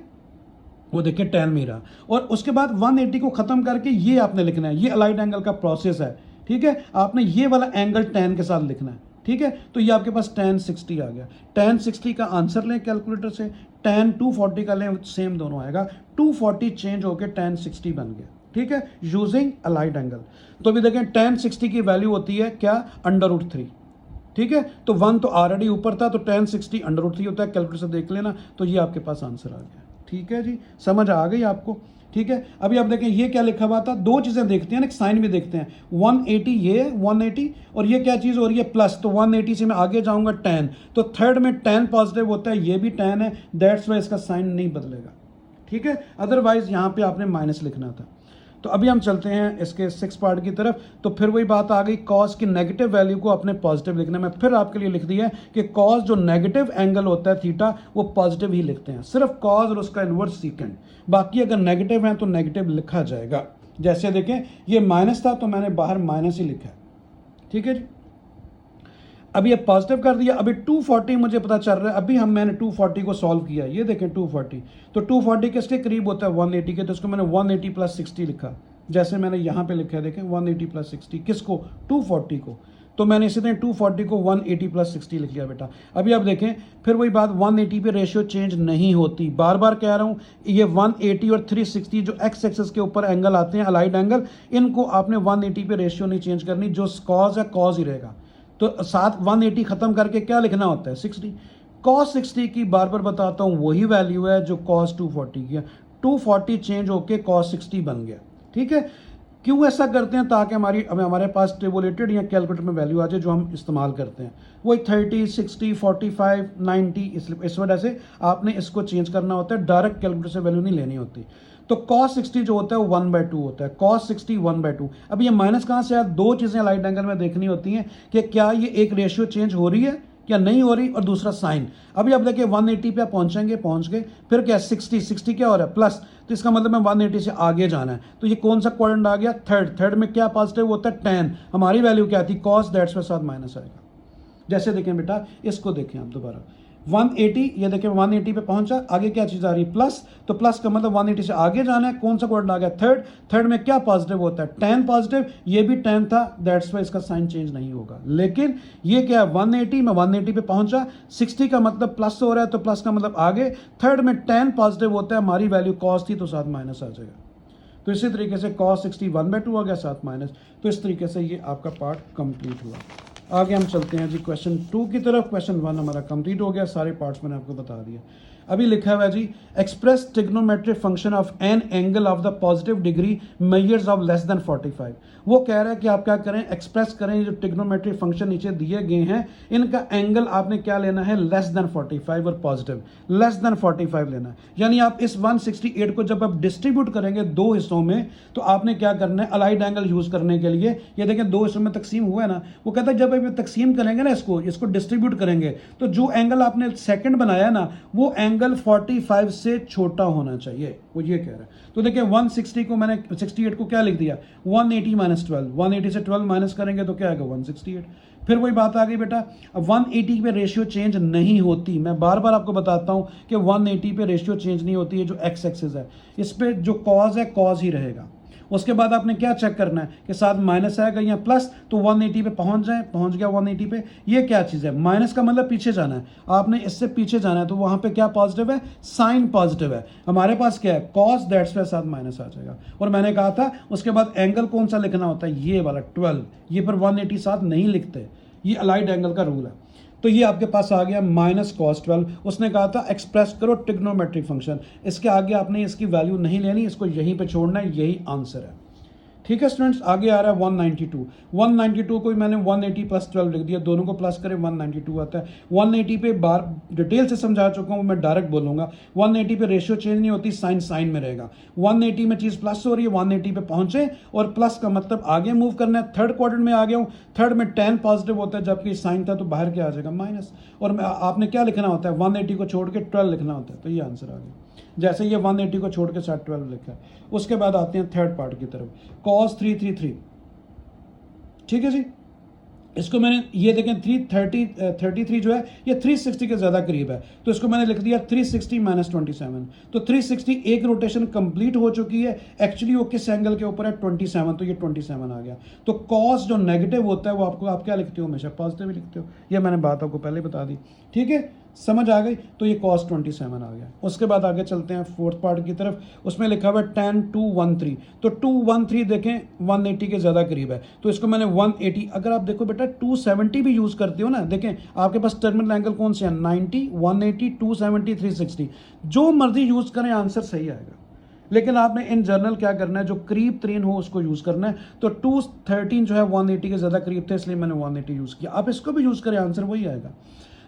वो देखिए tan में ही रहा। और उसके बाद 180 को खत्म करके ये आपने लिखना है, ये अलाइड एंगल का प्रोसेस है, ठीक है, आपने ये वाला एंगल tan के साथ लिखना है, ठीक है। तो ये आपके पास tan 60 आ गया। tan 60 का आंसर लें कैलकुलेटर से, tan 240 का लें, सेम दोनों आएगा। 240 चेंज होकर tan 60 बन गया, ठीक है, यूजिंग अलाइड एंगल। तो अभी देखें tan 60 की वैल्यू होती है क्या? √3, ठीक है। तो 1 तो ऑलरेडी ऊपर था, तो tan 60 √3 होता है, कैलकुलेटर से देख लेना। तो ये आपके पास आंसर आ गया, ठीक है जी, समझ आ गई आपको, ठीक है। अभी आप देखें ये क्या लिखा हुआ था, दो चीजें देखते हैं ना, एक साइन भी देखते हैं। 180 ये 180 और ये क्या चीज हो रही है? प्लस। तो 180 से मैं आगे जाऊंगा tan, तो थर्ड में tan पॉजिटिव होता है, ये भी tan है, दैट्स वाई इसका साइन नहीं बदलेगा, ठीक है। अदरवाइज यहां पे आपने माइनस लिखना था। तो अभी हम चलते हैं इसके 6 पार्ट की तरफ। तो फिर वही बात आ गई, कॉस की नेगेटिव वैल्यू को अपने पॉजिटिव लिखना है। मैं फिर आपके लिए लिख दिया कि कॉस जो नेगेटिव एंगल होता है थीटा, वो पॉजिटिव ही लिखते हैं, सिर्फ कॉस और उसका इन्वर्स सीकेंड। बाकी अगर नेगेटिव है तो नेगेटिव लिखा जाएगा। जैसे देखें ये माइनस था तो मैंने बाहर माइनस ही लिखा है, ठीक है जी। अभी ये पॉजिटिव कर दिया। अभी 240 मुझे पता चल रहा है, अभी मैंने 240 को सॉल्व किया, ये देखें 240, तो 240 किसके करीब होता है? 180 के, तो इसको मैंने 180 प्लस 60 लिखा, जैसे मैंने यहाँ पे लिखा है, देखें 180 प्लस 60 किसको? 240 को। तो मैंने इसी तरह 240 को 180 प्लस 60 लिख लिया बेटा। अभी आप देखें फिर वही बात, 180 पे रेशियो चेंज नहीं होती, बार बार कह रहा हूँ। ये 180 और 360 जो एक्स एक्सिस के ऊपर एंगल आते हैं अलाइड एंगल, इनको आपने 180 पे रेशियो नहीं चेंज करनी, जो कॉज है कॉज ही रहेगा। तो साथ 180 खत्म करके क्या लिखना होता है? 60। कॉस 60 की बार बार बताता हूँ वही वैल्यू है जो कॉस 240 की है। 240 चेंज होके कॉस 60 बन गया, ठीक है। क्यों ऐसा करते हैं? ताकि हमारे पास टेबुलेटेड या कैलकुलेटर में वैल्यू आ जाए जो हम इस्तेमाल करते हैं, वही 30, 60, 45, 90। इस वजह से आपने इसको चेंज करना होता है, डायरेक्ट कैलकुलेटर से वैल्यू नहीं लेनी होती। तो cos 60 जो होता है वो 1/2 होता है, cos 60 1/2। अब ये माइनस कहाँ से आया? दो चीज़ें अलाइड एंगल में देखनी होती हैं कि क्या ये एक रेशियो चेंज हो रही है या नहीं हो रही, और दूसरा साइन। अभी आप देखिए 180 पे पहुंचेंगे, पहुंच गए, फिर क्या 60 क्या हो रहा है? प्लस। तो इसका मतलब मैं 180 से आगे जाना है। तो ये कौन सा क्वाड्रेंट आ गया? थर्ड में क्या पॉजिटिव होता है? tan। हमारी वैल्यू क्या थी? cos, दैट्स में साथ माइनस आएगा। जैसे देखें बेटा, इसको देखें आप दोबारा, 180, ये देखें 180 पे पहुंचा, आगे क्या चीज आ रही है? प्लस। तो प्लस का मतलब 180 से आगे जाना है, कौन सा क्वाड्रेंट आ गया? थर्ड में क्या पॉजिटिव होता है? tan पॉजिटिव, ये भी tan था, दैट्स वाई इसका साइन चेंज नहीं होगा। लेकिन ये क्या है? 180 में 180 पे पहुंचा, 60 का मतलब प्लस हो रहा है, तो प्लस का मतलब आगे। थर्ड में tan पॉजिटिव होता है, हमारी वैल्यू कॉस थी तो साथ माइनस आ जाएगा। तो इसी तरीके से cos 60 1/2 आ गया, साथ माइनस। तो इस तरीके से ये आपका पार्ट कंप्लीट हुआ। आगे हम चलते हैं जी क्वेश्चन 2 की तरफ। क्वेश्चन 1 हमारा कंप्लीट हो गया, सारे पार्ट्स मैंने आपको बता दिए। अभी लिखा हुआ है जी, express trigonometric function of an angle of the positive degree measures of less than 45। वो कह रहा है कि आप क्या करें? एक्सप्रेस करें जो ट्रिग्नोमेट्रिक फंक्शन नीचे दिए गए हैं, इनका एंगल आपने क्या लेना है? लेस देन 45 और पॉजिटिव लेस देन 45 लेना है। यानी आप इस 168 को जब आप डिस्ट्रीब्यूट करेंगे दो हिस्सों में, तो आपने क्या करना है? अलाइड एंगल यूज करने के लिए, ये देखें दो हिस्सों में तकसीम हुआ है ना, वो कहता है जब आप तकसीम करेंगे ना, इसको डिस्ट्रीब्यूट करेंगे, तो जो एंगल आपने सेकंड बनाया ना, वो एंगल 45 से छोटा होना चाहिए, वो ये कह रहा है। तो देखिए 160 को मैंने 68 को क्या लिख दिया? 180 माइनस 12, 180 से 12 माइनस करेंगे तो क्या आएगा? 168। फिर वही बात आ गई बेटा, अब 180 पे रेशियो चेंज नहीं होती। मैं बार बार आपको बताता हूं कि 180 पे रेशियो चेंज नहीं होती है, जो एक्स एक्सिस है इस पे जो कॉज है कॉज ही रहेगा। उसके बाद आपने क्या चेक करना है कि साथ माइनस आएगा या प्लस, तो 180 पे पहुंच गया 180 पे। ये क्या चीज़ है? माइनस का मतलब पीछे जाना है, आपने इससे पीछे जाना है, तो वहां पे क्या पॉजिटिव है? साइन पॉजिटिव है। हमारे पास क्या है? कॉस, दैट्स वाई साथ माइनस आ जाएगा। और मैंने कहा था उसके बाद एंगल कौन सा लिखना होता है? ये वाला 12। ये पर 180 साथ नहीं लिखते, ये अलाइड एंगल का रूल है। तो ये आपके पास आ गया माइनस कॉस 12। उसने कहा था एक्सप्रेस करो ट्रिग्नोमेट्रिक फंक्शन, इसके आगे आपने इसकी वैल्यू नहीं लेनी, इसको यहीं पे छोड़ना है, यही आंसर है। ठीक है स्टूडेंट्स, आगे आ रहा है 192। 192 को मैंने 180 प्लस 12 लिख दिया, दोनों को प्लस करें 192 आता है। 180 पे बार डिटेल से समझा चुका हूँ, मैं डायरेक्ट बोलूँगा। 180 पे रेशियो चेंज नहीं होती, साइन साइन में रहेगा। 180 में चीज़ प्लस हो रही है, 180 पे पहुँचे और प्लस का मतलब आगे मूव करना है। थर्ड क्वाड्रेंट में आ गया हूँ, थर्ड में 10 पॉजिटिव होता है, जबकि साइन था तो बाहर क्या आ जाएगा माइनस। और आपने क्या लिखना होता है, 180 को छोड़ के 12 लिखना होता है, तो ये आंसर आ गया। जैसे ये 180 को छोड़ के साथ 12 लिखा है। उसके बाद आते हैं थर्ड पार्ट की तरफ, cos 333। ठीक है जी, इसको मैंने ये देखें 333 जो है ये 360 के ज़्यादा करीब है, तो इसको मैंने लिख दिया 360 माइनस 27। तो 360 एक रोटेशन कंप्लीट हो चुकी है, एक्चुअली वो किस एंगल के ऊपर है 27, तो ये 27 आ गया। तो कॉस जो नेगेटिव होता है वो आपको, आप क्या लिखते हो, हमेशा पॉजिटिव ही लिखते हो, ये मैंने बात आपको पहले बता दी। ठीक है, समझ आ गई। तो ये cos 27 आ गया। उसके बाद आगे चलते हैं फोर्थ पार्ट की तरफ, उसमें लिखा हुआ है tan 213। तो 213 देखें 180 के ज़्यादा करीब है, तो इसको मैंने 180, अगर आप देखो बेटा 270 भी यूज़ करते हो ना, देखें आपके पास टर्मिनल एंगल कौन से हैं, 90, 180, 270, 360, जो मर्जी यूज़ करें आंसर सही आएगा। लेकिन आपने इन जनरल क्या करना है, जो करीब तरीन हो उसको यूज़ करना है। तो 213 जो है 180 के ज़्यादा करीब थे, इसलिए मैंने 180 यूज़ किया। आप इसको भी यूज़ करें आंसर वही आएगा।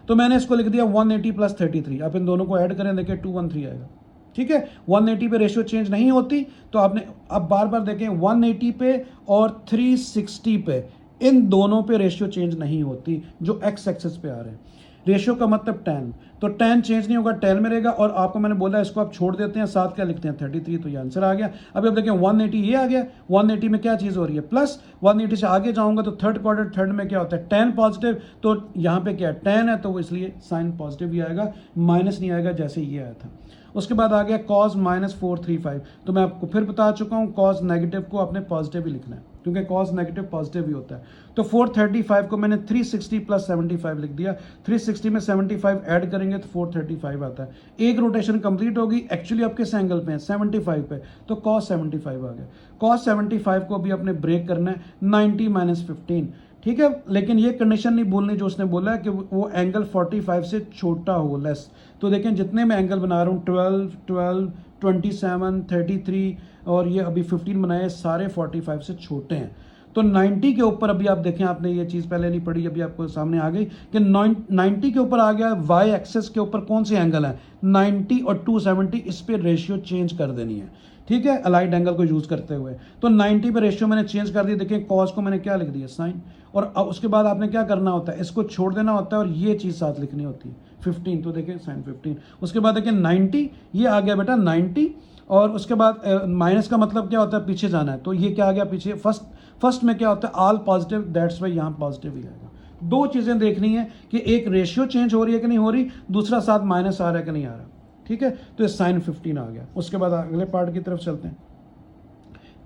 तो मैंने इसको लिख दिया 180 प्लस 33। आप इन दोनों को ऐड करें, देखिए 213 आएगा। ठीक है, 180 पे रेशियो चेंज नहीं होती, तो आपने अब बार बार देखें 180 पे और 360 पे, इन दोनों पे रेशियो चेंज नहीं होती जो एक्स एक्सेस पे आ रहे हैं। रेशियो का मतलब 10, तो 10 चेंज नहीं होगा, 10 में रहेगा। और आपको मैंने बोला इसको आप छोड़ देते हैं, साथ क्या लिखते हैं 33, तो ये आंसर आ गया। अभी आप देखें 180 ये आ गया, 180 में क्या चीज़ हो रही है प्लस, 180 से आगे जाऊंगा तो थर्ड क्वार्टर, थर्ड में क्या होता है 10 पॉजिटिव, तो यहाँ पे क्या है 10 है, तो वो इसलिए साइन पॉजिटिव ही आएगा, माइनस नहीं आएगा जैसे ये आया था। उसके बाद आ गया cos -435। तो मैं आपको फिर बता चुका हूँ cos नेगेटिव को आपने पॉजिटिव ही लिखना है, क्योंकि cos नेगेटिव पॉजिटिव ही होता है। तो 435 को मैंने 360 प्लस 75 लिख दिया। 360 में 75 ऐड करेंगे तो 435 आता है। एक रोटेशन कंप्लीट होगी, एक्चुअली आप किस एंगल पे हैं 75 पे, तो cos 75 आ गया। cos 75 को अभी आपने ब्रेक करना है 90 माइनस 15। ठीक है, लेकिन ये कंडीशन नहीं भूलनी जो उसने बोला है कि वो एंगल 45 से छोटा हो, लेस। तो देखें जितने मैं एंगल बना रहा हूँ 12, 12, 27, 33 और ये अभी 15 बनाए, सारे 45 से छोटे हैं। तो 90 के ऊपर अभी आप देखें, आपने ये चीज़ पहले नहीं पढ़ी, अभी आपको सामने आ गई कि 90 के ऊपर आ गया। वाई एक्सेस के ऊपर कौन से एंगल है 90 और 270, इस पर रेशियो चेंज कर देनी है। ठीक है, अलाइड एंगल को यूज़ करते हुए। तो 90 पे रेशियो मैंने चेंज कर दिया, देखिए कॉस को मैंने क्या लिख दिया साइन, और उसके बाद आपने क्या करना होता है, इसको छोड़ देना होता है और ये चीज़ साथ लिखनी होती है 15। तो देखिए साइन 15। उसके बाद देखिए 90, ये आ गया बेटा 90, और उसके बाद माइनस का मतलब क्या होता है पीछे जाना है, तो ये क्या आ गया पीछे, फर्स्ट में क्या होता है ऑल पॉजिटिव, दैट्स वाई यहाँ पॉजिटिव ही आएगा। दो चीज़ें देखनी है कि एक रेशियो चेंज हो रही है कि नहीं हो रही, दूसरा साथ माइनस आ रहा है कि नहीं आ रहा। ठीक है, तो ये साइन 15 आ गया। उसके बाद अगले पार्ट की तरफ चलते हैं।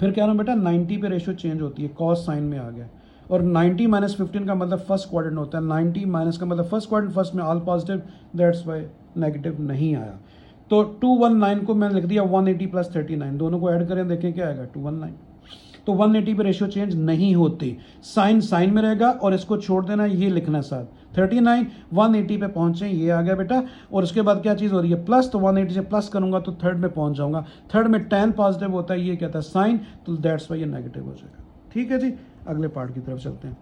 फिर क्या ना बेटा 90 पे रेशियो चेंज होती है, कॉस साइन में आ गया, और 90 माइनस 15 का मतलब फर्स्ट क्वाड्रेंट होता है, 90 माइनस का मतलब फर्स्ट क्वाड्रेंट, फर्स्ट में all positive, that's why negative नहीं आया। तो 219 को मैंने लिख दिया 180 प्लस 39, दोनों को ऐड करें देखें क्या आएगा 219। तो 180 पे रेशियो चेंज नहीं होती, साइन साइन में रहेगा और इसको छोड़ देना, ये लिखना साथ 39। 180 पे पहुंचे, ये आ गया बेटा। और उसके बाद क्या चीज़ हो रही है प्लस, तो 180 से प्लस करूंगा तो थर्ड में पहुंच जाऊंगा, थर्ड में 10 पॉजिटिव होता है, ये कहता है साइन, तो दैट्स वाई ये नेगेटिव हो जाएगा। ठीक है जी, अगले पार्ट की तरफ चलते हैं।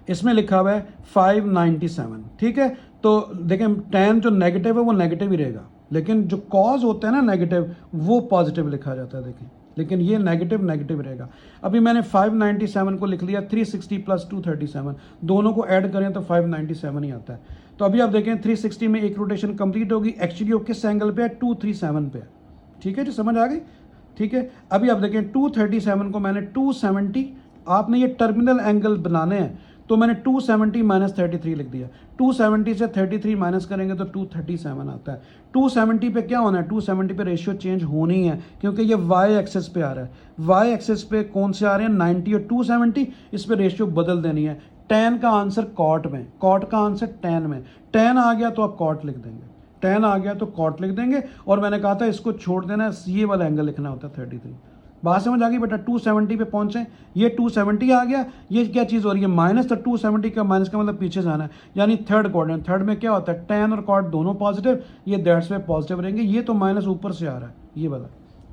इसमें लिखा हुआ है 597। ठीक है, तो देखें 10 जो नेगेटिव है वो नेगेटिव ही रहेगा, लेकिन जो कॉज होता है ना नेगेटिव, वो पॉजिटिव लिखा जाता है, देखें, लेकिन ये नेगेटिव नेगेटिव रहेगा। अभी मैंने 597 को लिख लिया, 360 प्लस 237, दोनों को ऐड करें तो 597 ही आता है। तो अभी आप देखें 360 में एक रोटेशन कंप्लीट होगी, एक्चुअली वो किस एंगल पे है 237 पे है। ठीक है जी, समझ आ गई। ठीक है, अभी आप देखें 237 को मैंने 270, आपने ये टर्मिनल एंगल बनाने हैं, तो मैंने 270 माइनस 33 लिख दिया। 270 से 33 माइनस करेंगे तो 237 आता है। 270 पे क्या होना है, 270 पे रेशियो चेंज होनी है, क्योंकि ये वाई एक्सेस पे आ रहा है। वाई एक्सेस पे कौन से आ रहे हैं 90 और 270, इस पे रेशियो बदल देनी है। 10 का आंसर कॉट में, कॉट का आंसर 10 में, 10 आ गया तो आप कॉट लिख देंगे, 10 आ गया तो कॉट लिख देंगे। और मैंने कहा था इसको छोड़ देना, ये वाला एंगल लिखना होता है 33। बात समझ आ गई बेटा। 270 पे पहुंचे, ये 270 आ गया, ये क्या चीज़ हो रही है माइनस, तो 270 का माइनस का मतलब पीछे जाना है, यानी थर्ड क्वाड्रेंट। थर्ड में क्या होता है 10 और कॉट दोनों पॉजिटिव, ये दैट्स वे पॉजिटिव रहेंगे। ये तो माइनस ऊपर से आ रहा है ये वाला,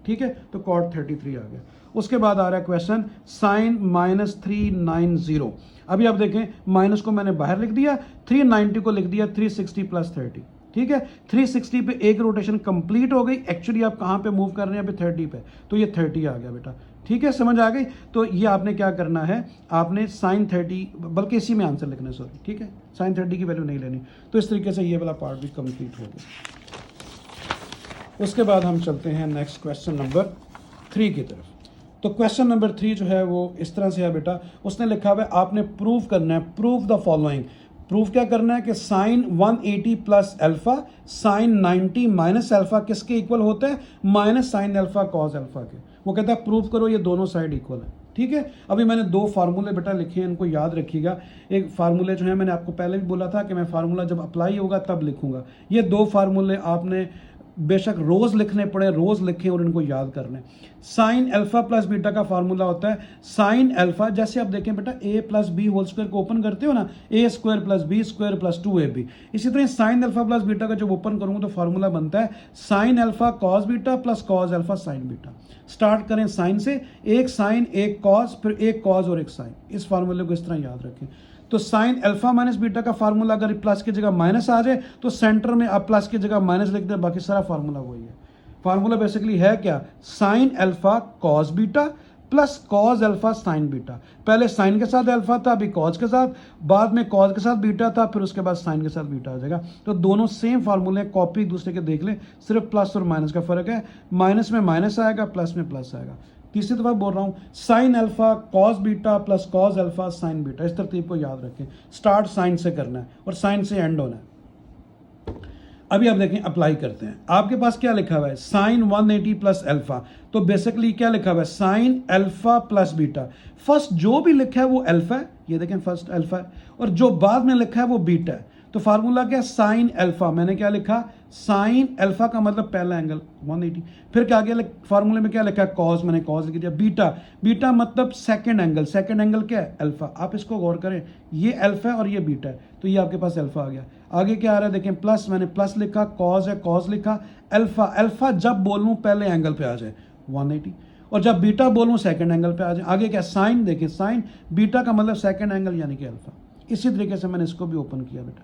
ठीक है, तो cot 33 आ गया। उसके बाद आ रहा है क्वेश्चन साइन -390। अभी आप देखें माइनस को मैंने बाहर लिख दिया, 390 को लिख दिया 360 + 30। ठीक है, 360 पे एक रोटेशन कंप्लीट हो गई। एक्चुअली आप कहाँ पे मूव कर रहे हैं अभी 30 पे, तो ये 30 आ गया बेटा। ठीक है, समझ आ गई। तो ये आपने क्या करना है, आपने साइन 30, बल्कि इसी में आंसर लिखना है, सॉरी। ठीक है, साइन 30 की वैल्यू नहीं लेनी। तो इस तरीके से ये वाला पार्ट भी कंप्लीट हो गया। उसके बाद हम चलते हैं नेक्स्ट क्वेश्चन नंबर 3 की तरफ। तो क्वेश्चन नंबर 3 जो है वो इस तरह से है बेटा। उसने लिखा हुआ है आपने प्रूव करना है, प्रूव द फॉलोइंग। प्रूफ क्या करना है कि sine 180 plus alpha sine 90 minus alpha किसके इक्वल होता है, minus sine alpha cos alpha के। वो कहता है प्रूफ करो ये दोनों साइड इक्वल है। ठीक है, अभी मैंने दो फार्मूले बेटा लिखे हैं, इनको याद रखिएगा। एक फार्मूले जो है मैंने आपको पहले भी बोला था कि मैं फार्मूला जब अप्लाई होगा तब लिखूंगा। ये दो फार्मूले आपने बेशक रोज लिखने पड़े, रोज लिखें और इनको याद कर लें। साइन अल्फा प्लस बीटा का फार्मूला होता है साइन अल्फा, जैसे आप देखें बेटा a plus b whole square को ओपन करते हो ना, a square plus b square plus 2ab। इसी तरह साइन अल्फा प्लस बीटा का जब ओपन करूंगा तो फार्मूला बनता है sine alpha cos beta plus cos alpha sign beta. Start करें साइन से, एक साइन एक कॉस, फिर एक कॉस और एक साइन। इस फार्मूले को इस तरह याद रखें। तो साइन अल्फा माइनस बीटा का फार्मूला अगर प्लस की जगह माइनस आ जाए तो सेंटर में आप प्लस की जगह माइनस लिख दें, बाकी सारा फार्मूला वही है। फार्मूला बेसिकली है क्या, sign alpha cos beta plus cos alpha sign beta. पहले साइन के साथ अल्फा था, अभी कॉस के साथ, बाद में कॉस के साथ बीटा था, फिर उसके बाद साइन के साथ बीटा आ जाएगा। तो दोनों सेम फार्मूले, कॉपी एक दूसरे के देख लें, सिर्फ प्लस और माइनस का फर्क है। माइनस में माइनस आएगा, प्लस में प्लस आएगा। तीसरी दफा बोल रहा हूं, sign alpha cos beta plus cos alpha sign beta. इस तरतीब को याद रखें। स्टार्ट साइन से करना है और साइन से एंड होना है। अभी आप देखें, अप्लाई करते हैं। आपके पास क्या लिखा हुआ है, साइन 180 प्लस अल्फा। तो बेसिकली क्या लिखा हुआ है, sine alpha plus beta. First जो भी लिखा है वो अल्फा है, ये देखें फर्स्ट अल्फा है, और जो बाद में लिखा है वो बीटा है। तो फार्मूला क्या, साइन अल्फा। मैंने क्या लिखा, साइन अल्फा का मतलब पहला एंगल 180। फिर क्या आगे फार्मूले में क्या लिखा है, कॉस, मैंने कॉस लिख दिया। बीटा, बीटा मतलब सेकंड एंगल, सेकंड एंगल क्या है, अल्फा। आप इसको गौर करें, ये अल्फा है और ये बीटा है, तो ये आपके पास अल्फा आ गया। आगे क्या आ रहा है देखें, प्लस, मैंने प्लस लिखा, कॉस है कॉस लिखा, अल्फा। अल्फा जब बोलूं पहले एंगल पे आ जाए 180, और जब बीटा बोलूं सेकंड एंगल पे आ जाए। आगे क्या, साइन, देखें साइन, बीटा का मतलब सेकंड एंगल यानी कि अल्फा। इसी तरीके से मैंने इसको भी ओपन किया बेटा,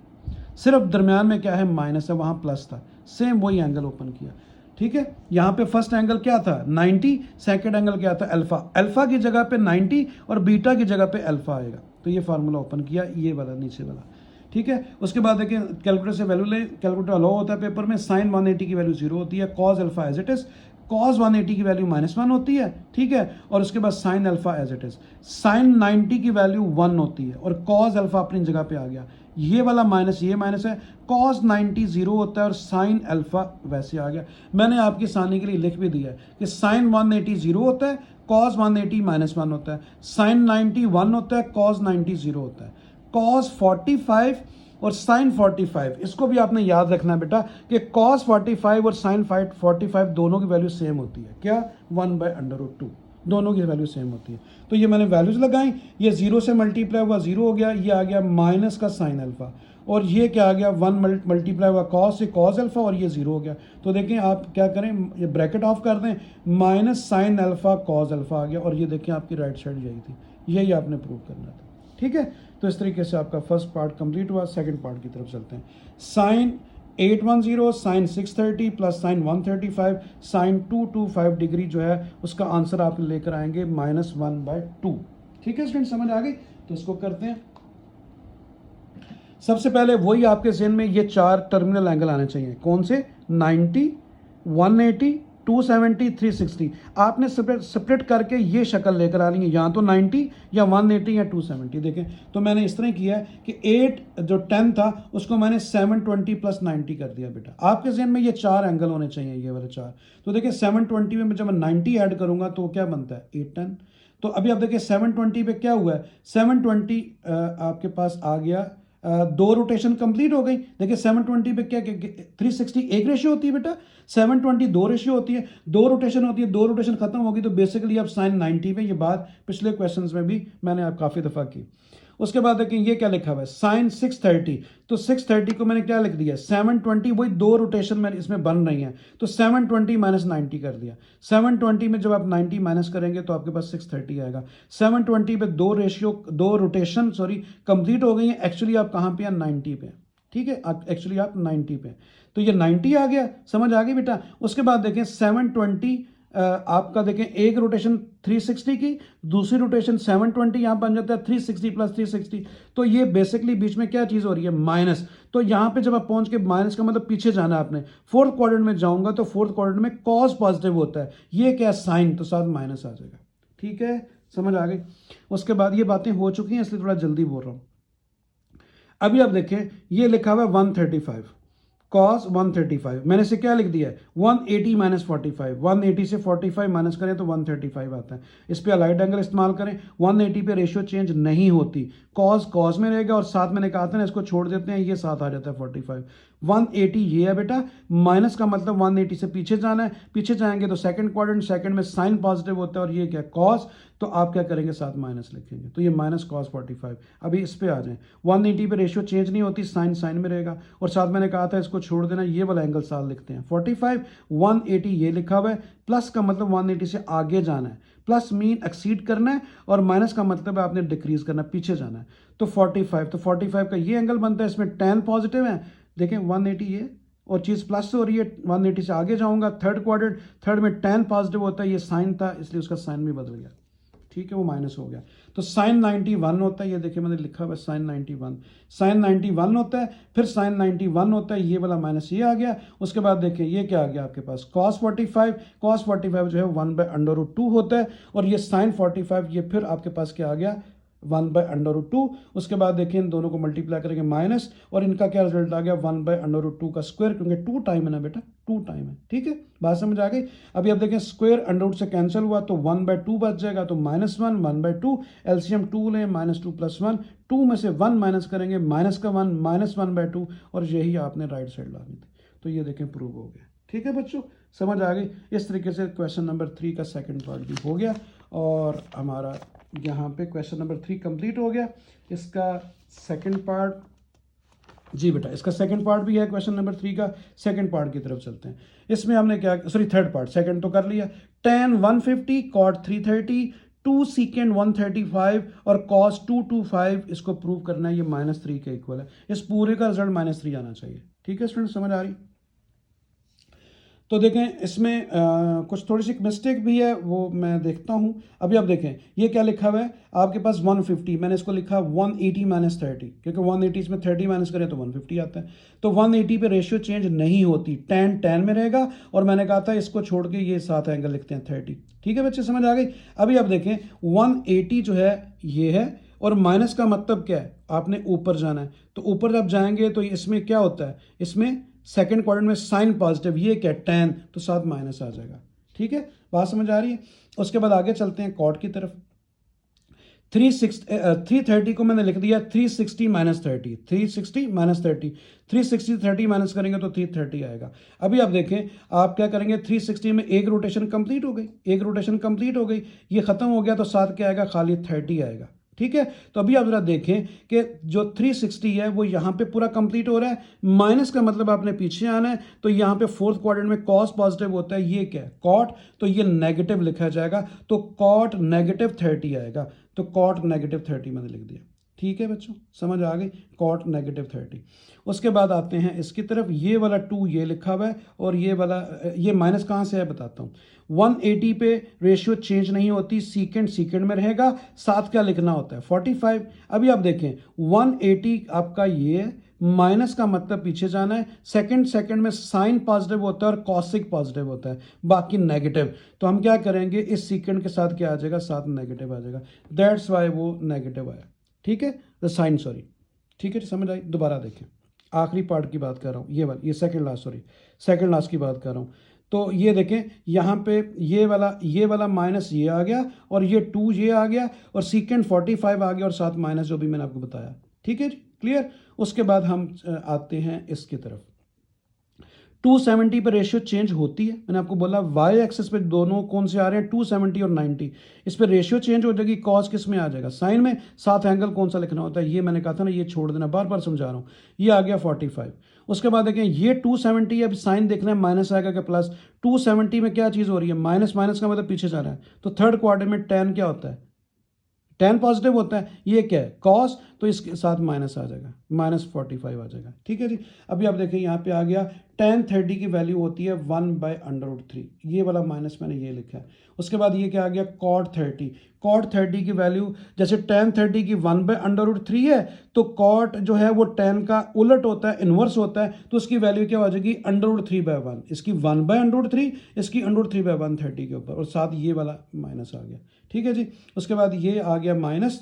सिर्फ दरमियान में क्या है, माइनस है, वहां प्लस था, सेम वही एंगल ओपन किया। ठीक है, यहां पे फर्स्ट एंगल क्या था 90, सेकंड एंगल क्या था अल्फा। अल्फा की जगह पे 90 और बीटा की जगह पे अल्फा आएगा। तो ये फार्मूला ओपन किया, ये वाला नीचे वाला। ठीक है, उसके बाद देखिए कैलकुलेटर से वैल्यू ले, कैलकुलेटर अलाउ होता है पेपर में। साइन 180 की वैल्यू 0 होती है, cos alpha as it is, cos 180 की वैल्यू -1 होती है। ठीक है, और उसके बाद sine alpha as it is, sine 90 की वैल्यू 1 होती है, और कॉस अल्फा अपनी जगह पे आ गया। ये वाला माइनस, ये माइनस है, कॉस 90 0 होता है और साइन अल्फा वैसे आ गया। मैंने आपकी आसानी के लिए लिख भी दिया है कि साइन 180 0 होता है, कॉस 180 -1 होता है, साइन 90 1 होता है, कॉस 90 0 होता है। कॉस 45 और साइन 45, इसको भी आपने याद रखना है बेटा कि कॉस 45 और साइन 45 दोनों की वैल्यू सेम होती है। क्या, 1/√2, दोनों की वैल्यू सेम होती है। तो ये मैंने वैल्यूज लगाई, ये 0 से मल्टीप्लाई हुआ 0 हो गया, ये आ गया माइनस का साइन अल्फा, और ये क्या आ गया 1 मल्टीप्लाई हुआ कॉस से कॉस अल्फा, और ये 0 हो गया। तो देखें आप क्या करें, ये ब्रैकेट ऑफ कर दें, minus sine alpha cos alpha आ गया, और ये देखें आपकी राइट साइड यही थी। यही आपने प्रूव करना था। ठीक है, तो इस तरीके से आपका फर्स्ट पार्ट कंप्लीट हुआ। सेकंड पार्ट की तरफ चलते हैं। Sine 810 sine 630 plus sine 135 sine 225 degree जो है उसका आंसर आप लेकर आएंगे -1/2। ठीक है स्टूडेंट, समझ आ गई। तो इसको करते हैं। सबसे पहले वही आपके ज़हन में ये 4 टर्मिनल एंगल आने चाहिए। कौन से, 90, 180, 270, 360। आपने सेपरेट करके ये शक्ल लेकर आनी है, या तो 90 या 180 या 270। देखें, तो मैंने इस तरह किया है कि 8 जो 10 था उसको मैंने 720 + 90 कर दिया बेटा। आपके जहन में ये 4 एंगल होने चाहिए, ये वाले 4। तो देखिए 720 में जब मैं 90 ऐड करूंगा तो क्या बनता है 810। तो अभी आप देखिए 720 पे क्या हुआ है, 720 आपके पास आ गया, 2 रोटेशन कंप्लीट हो गई। देखिए 720 पे क्या 360 एक रेशियो होती है बेटा, 720 2 रेशियो होती है, 2 रोटेशन होती है, 2 रोटेशन खत्म होगी। तो बेसिकली अब साइन 90 पे, ये बात पिछले क्वेश्चंस में भी मैंने आप काफ़ी दफ़ा की। उसके बाद देखें ये क्या लिखा हुआ है साइन 630, तो 630 को मैंने क्या लिख दिया 720, वही दो रोटेशन में इसमें बन रही हैं, तो 720 माइनस 90 कर दिया। 720 में जब आप 90 माइनस करेंगे तो आपके पास 630 आएगा। 720 पे दो रोटेशन कंप्लीट हो गई हैं। एक्चुअली आप कहाँ पे हैं 90 पे, ठीक है, एक्चुअली आप 90 पे, तो ये 90 आ गया, समझ आ गई बेटा। उसके बाद देखें 720 आपका देखें एक रोटेशन 360 की, दूसरी रोटेशन 720, यहां बन जाता है 360 प्लस 360, तो ये बेसिकली बीच में क्या चीज हो रही है माइनस। तो यहां पे जब आप पहुंच के माइनस का मतलब पीछे जाना है आपने, फोर्थ क्वाड्रेंट में जाऊंगा तो फोर्थ क्वाड्रेंट में कॉस पॉजिटिव होता है, ये क्या साइन, तो साथ माइनस आ जाएगा, ठीक है, समझ आ गई। उसके बाद ये बातें हो चुकी हैं इसलिए थोड़ा जल्दी बोल रहा हूं। अभी आप देखें ये लिखा हुआ है 135 cos 135, मैंने इसे क्या लिख दिया है 180 माइनस 45, 180 से 45 माइनस करें तो 135 आता है। इस पे अलाइड एंगल इस्तेमाल करें, 180 पे रेशियो चेंज नहीं होती, कॉस कॉस में रहेगा और साथ मैंने कहा था ना इसको छोड़ देते हैं, ये साथ आ जाता है 45। 180 ये है बेटा, माइनस का मतलब 180 से पीछे जाना है, पीछे जाएंगे तो सेकंड क्वाड्रेंट, सेकंड में साइन पॉजिटिव होता है और ये क्या कॉस, तो आप क्या करेंगे साथ माइनस लिखेंगे, तो ये माइनस कॉस 45। अभी इस पे आ जाएं, 180 पे रेशियो चेंज नहीं होती, साइन साइन में रहेगा और साथ मैंने कहा था इसको छोड़ देना, ये वाला एंगल साथ लिखते हैं 45। 180 ये लिखा हुआ है, प्लस का मतलब 180 से आगे जाना है, प्लस मीन एक्सीड करना है और माइनस का मतलब है आपने डिक्रीज करना है, पीछे जाना है, तो 45, तो 45 का ये एंगल बनता है, इसमें tan पॉजिटिव है, देखें 180 ये और चीज़ प्लस हो रही है, 180 से आगे जाऊंगा थर्ड क्वाड्रेंट, थर्ड में tan पॉजिटिव होता है, ये साइन था इसलिए उसका साइन भी बदल गया, ठीक है, वो माइनस हो गया, तो साइन 91 होता है, ये देखिए मैंने लिखा हुआ है साइन 91, साइन 91 होता है, फिर साइन 91 होता है, ये वाला माइनस ये आ गया। उसके बाद देखिए ये क्या आ गया आपके पास cos 45, cos 45 जो है 1/√2 होता है और ये साइन 45 ये फिर आपके पास क्या आ गया 1/√2। उसके बाद देखिए इन दोनों को मल्टीप्लाई करेंगे माइनस और इनका क्या रिजल्ट आ गया 1/√2 का स्क्वायर, क्योंकि 2 टाइम है ना बेटा, 2 टाइम है, ठीक है, बात समझ आ गई। अभी आप देखें स्क्वायर अंडर से कैंसिल हुआ तो 1/2 बच जाएगा, तो -1 1/2, एलसीएम 2 लें, -2 + 1, 2 में से 1 माइनस करेंगे, माइनस का 1 -1/2 और यही आपने राइट साइड लानी थी, तो ये देखें प्रूव हो गया, ठीक है बच्चों, समझ आ गई। इस तरीके से क्वेश्चन नंबर 3 का सेकंड पार्ट भी हो गया और हमारा यहाँ पे क्वेश्चन नंबर 3 कंप्लीट हो गया। इसका सेकंड पार्ट जी बेटा, इसका सेकंड पार्ट भी है क्वेश्चन नंबर 3 का, सेकंड पार्ट की तरफ चलते हैं। इसमें हमने क्या थर्ड पार्ट, सेकंड तो कर लिया, tan 150 cot 330 2 secant 135 और cos 225, इसको प्रूव करना है, ये -3 के इक्वल है, इस पूरे का रिजल्ट -3 आना चाहिए, ठीक है स्टूडेंट, समझ आ रही। तो देखें इसमें कुछ थोड़ी सी मिस्टेक भी है, वो मैं देखता हूँ। अभी आप देखें ये क्या लिखा हुआ है आपके पास 150, मैंने इसको लिखा 180 माइनस 30, क्योंकि 180 में 30 माइनस करें तो 150 आता है, तो 180 पे रेशियो चेंज नहीं होती, tan में रहेगा और मैंने कहा था इसको छोड़ के ये साथ एंगल लिखते हैं 30, ठीक है बच्चे, समझ आ गई। अभी आप देखें 180 जो है ये है और माइनस का मतलब क्या है, आपने ऊपर जाना है, तो ऊपर जब जाएंगे तो इसमें क्या होता है, इसमें सेकंड क्वाड्रेंट में साइन पॉजिटिव, ये क्या tan, तो साथ माइनस आ जाएगा, ठीक है, बात समझ आ रही है। उसके बाद आगे चलते हैं कॉट की तरफ। 330 को मैंने लिख दिया 360 माइनस 30, 360 माइनस 30, 360 30 माइनस करेंगे तो 330 आएगा। अभी आप देखें आप क्या करेंगे, 360 में एक रोटेशन कंप्लीट हो गई, एक रोटेशन कंप्लीट हो गई, ये खत्म हो गया तो साथ क्या आएगा, खाली 30 आएगा, ठीक है। तो अभी आप जरा देखें कि जो 360 है वो यहाँ पे पूरा कंप्लीट हो रहा है, माइनस का मतलब आपने पीछे आना है, तो यहाँ पे फोर्थ क्वाड्रेंट में कॉस पॉजिटिव होता है, ये क्या है कॉट, तो ये नेगेटिव लिखा जाएगा, तो कॉट -30 आएगा, तो कॉट -30 मैंने लिख दिया, ठीक है बच्चों, समझ आ गई, कॉट -30। उसके बाद आते हैं इसकी तरफ, ये वाला 2 ये लिखा हुआ है और ये वाला ये माइनस कहाँ से है बताता हूँ। 180 पे रेशियो चेंज नहीं होती, सीकेंड में रहेगा, साथ क्या लिखना होता है 45। अभी आप देखें 180 आपका ये है, माइनस का मतलब पीछे जाना है, सेकंड में साइन पॉजिटिव होता है और कॉसिक पॉजिटिव होता है, बाकी नेगेटिव, तो हम क्या करेंगे इस सीकेंड के साथ क्या आ जाएगा, साथ नेगेटिव आ जाएगा, दैट्स वाई वो नेगेटिव आया, ठीक है, द साइन सॉरी, ठीक है, समझ आई। दोबारा देखें आखिरी पार्ट की बात कर रहा हूँ, ये सेकंड लास्ट की बात कर रहा हूँ। तो ये देखें यहाँ पे ये वाला माइनस ये आ गया और ये 2 ये आ गया और सीकेंड 45 आ गया और साथ माइनस जो भी मैंने आपको बताया, ठीक है जी, क्लियर। उसके बाद हम आते हैं इसकी तरफ, 270 पे रेशियो चेंज होती है, मैंने आपको बोला वाई एक्सिस पे दोनों कौन से आ रहे हैं 270 और 90, इस पे रेशियो चेंज हो जाएगी, कॉस किस में आ जाएगा साइन में, साथ एंगल कौन सा लिखना होता है ये मैंने कहा था ना, ये छोड़ देना, बार बार समझा रहा हूँ। ये आ गया 45। उसके बाद देखें ये 270, अब साइन देखना है माइनस आएगा क्या प्लस, 270 में क्या चीज़ हो रही है माइनस, माइनस का मतलब पीछे जा रहा है, तो थर्ड क्वार्टर में tan क्या होता है, tan पॉजिटिव होता है, ये क्या है कॉस, तो इसके साथ माइनस आ जाएगा, -45 आ जाएगा। ठीक है जी। अभी आप देखें यहाँ पे आ गया tan 30 की वैल्यू होती है 1/√3, ये वाला माइनस मैंने ये लिखा है। उसके बाद ये क्या आ गया cot 30, cot 30 की वैल्यू जैसे tan 30 की 1/√3 है, तो cot जो है वो tan का उलट होता है, इन्वर्स होता है, तो उसकी वैल्यू क्या हो जाएगी √3/1, इसकी 1/√3, इसकी √3/1 30 के ऊपर, और साथ ये वाला माइनस आ गया। ठीक है जी। उसके बाद ये आ गया माइनस,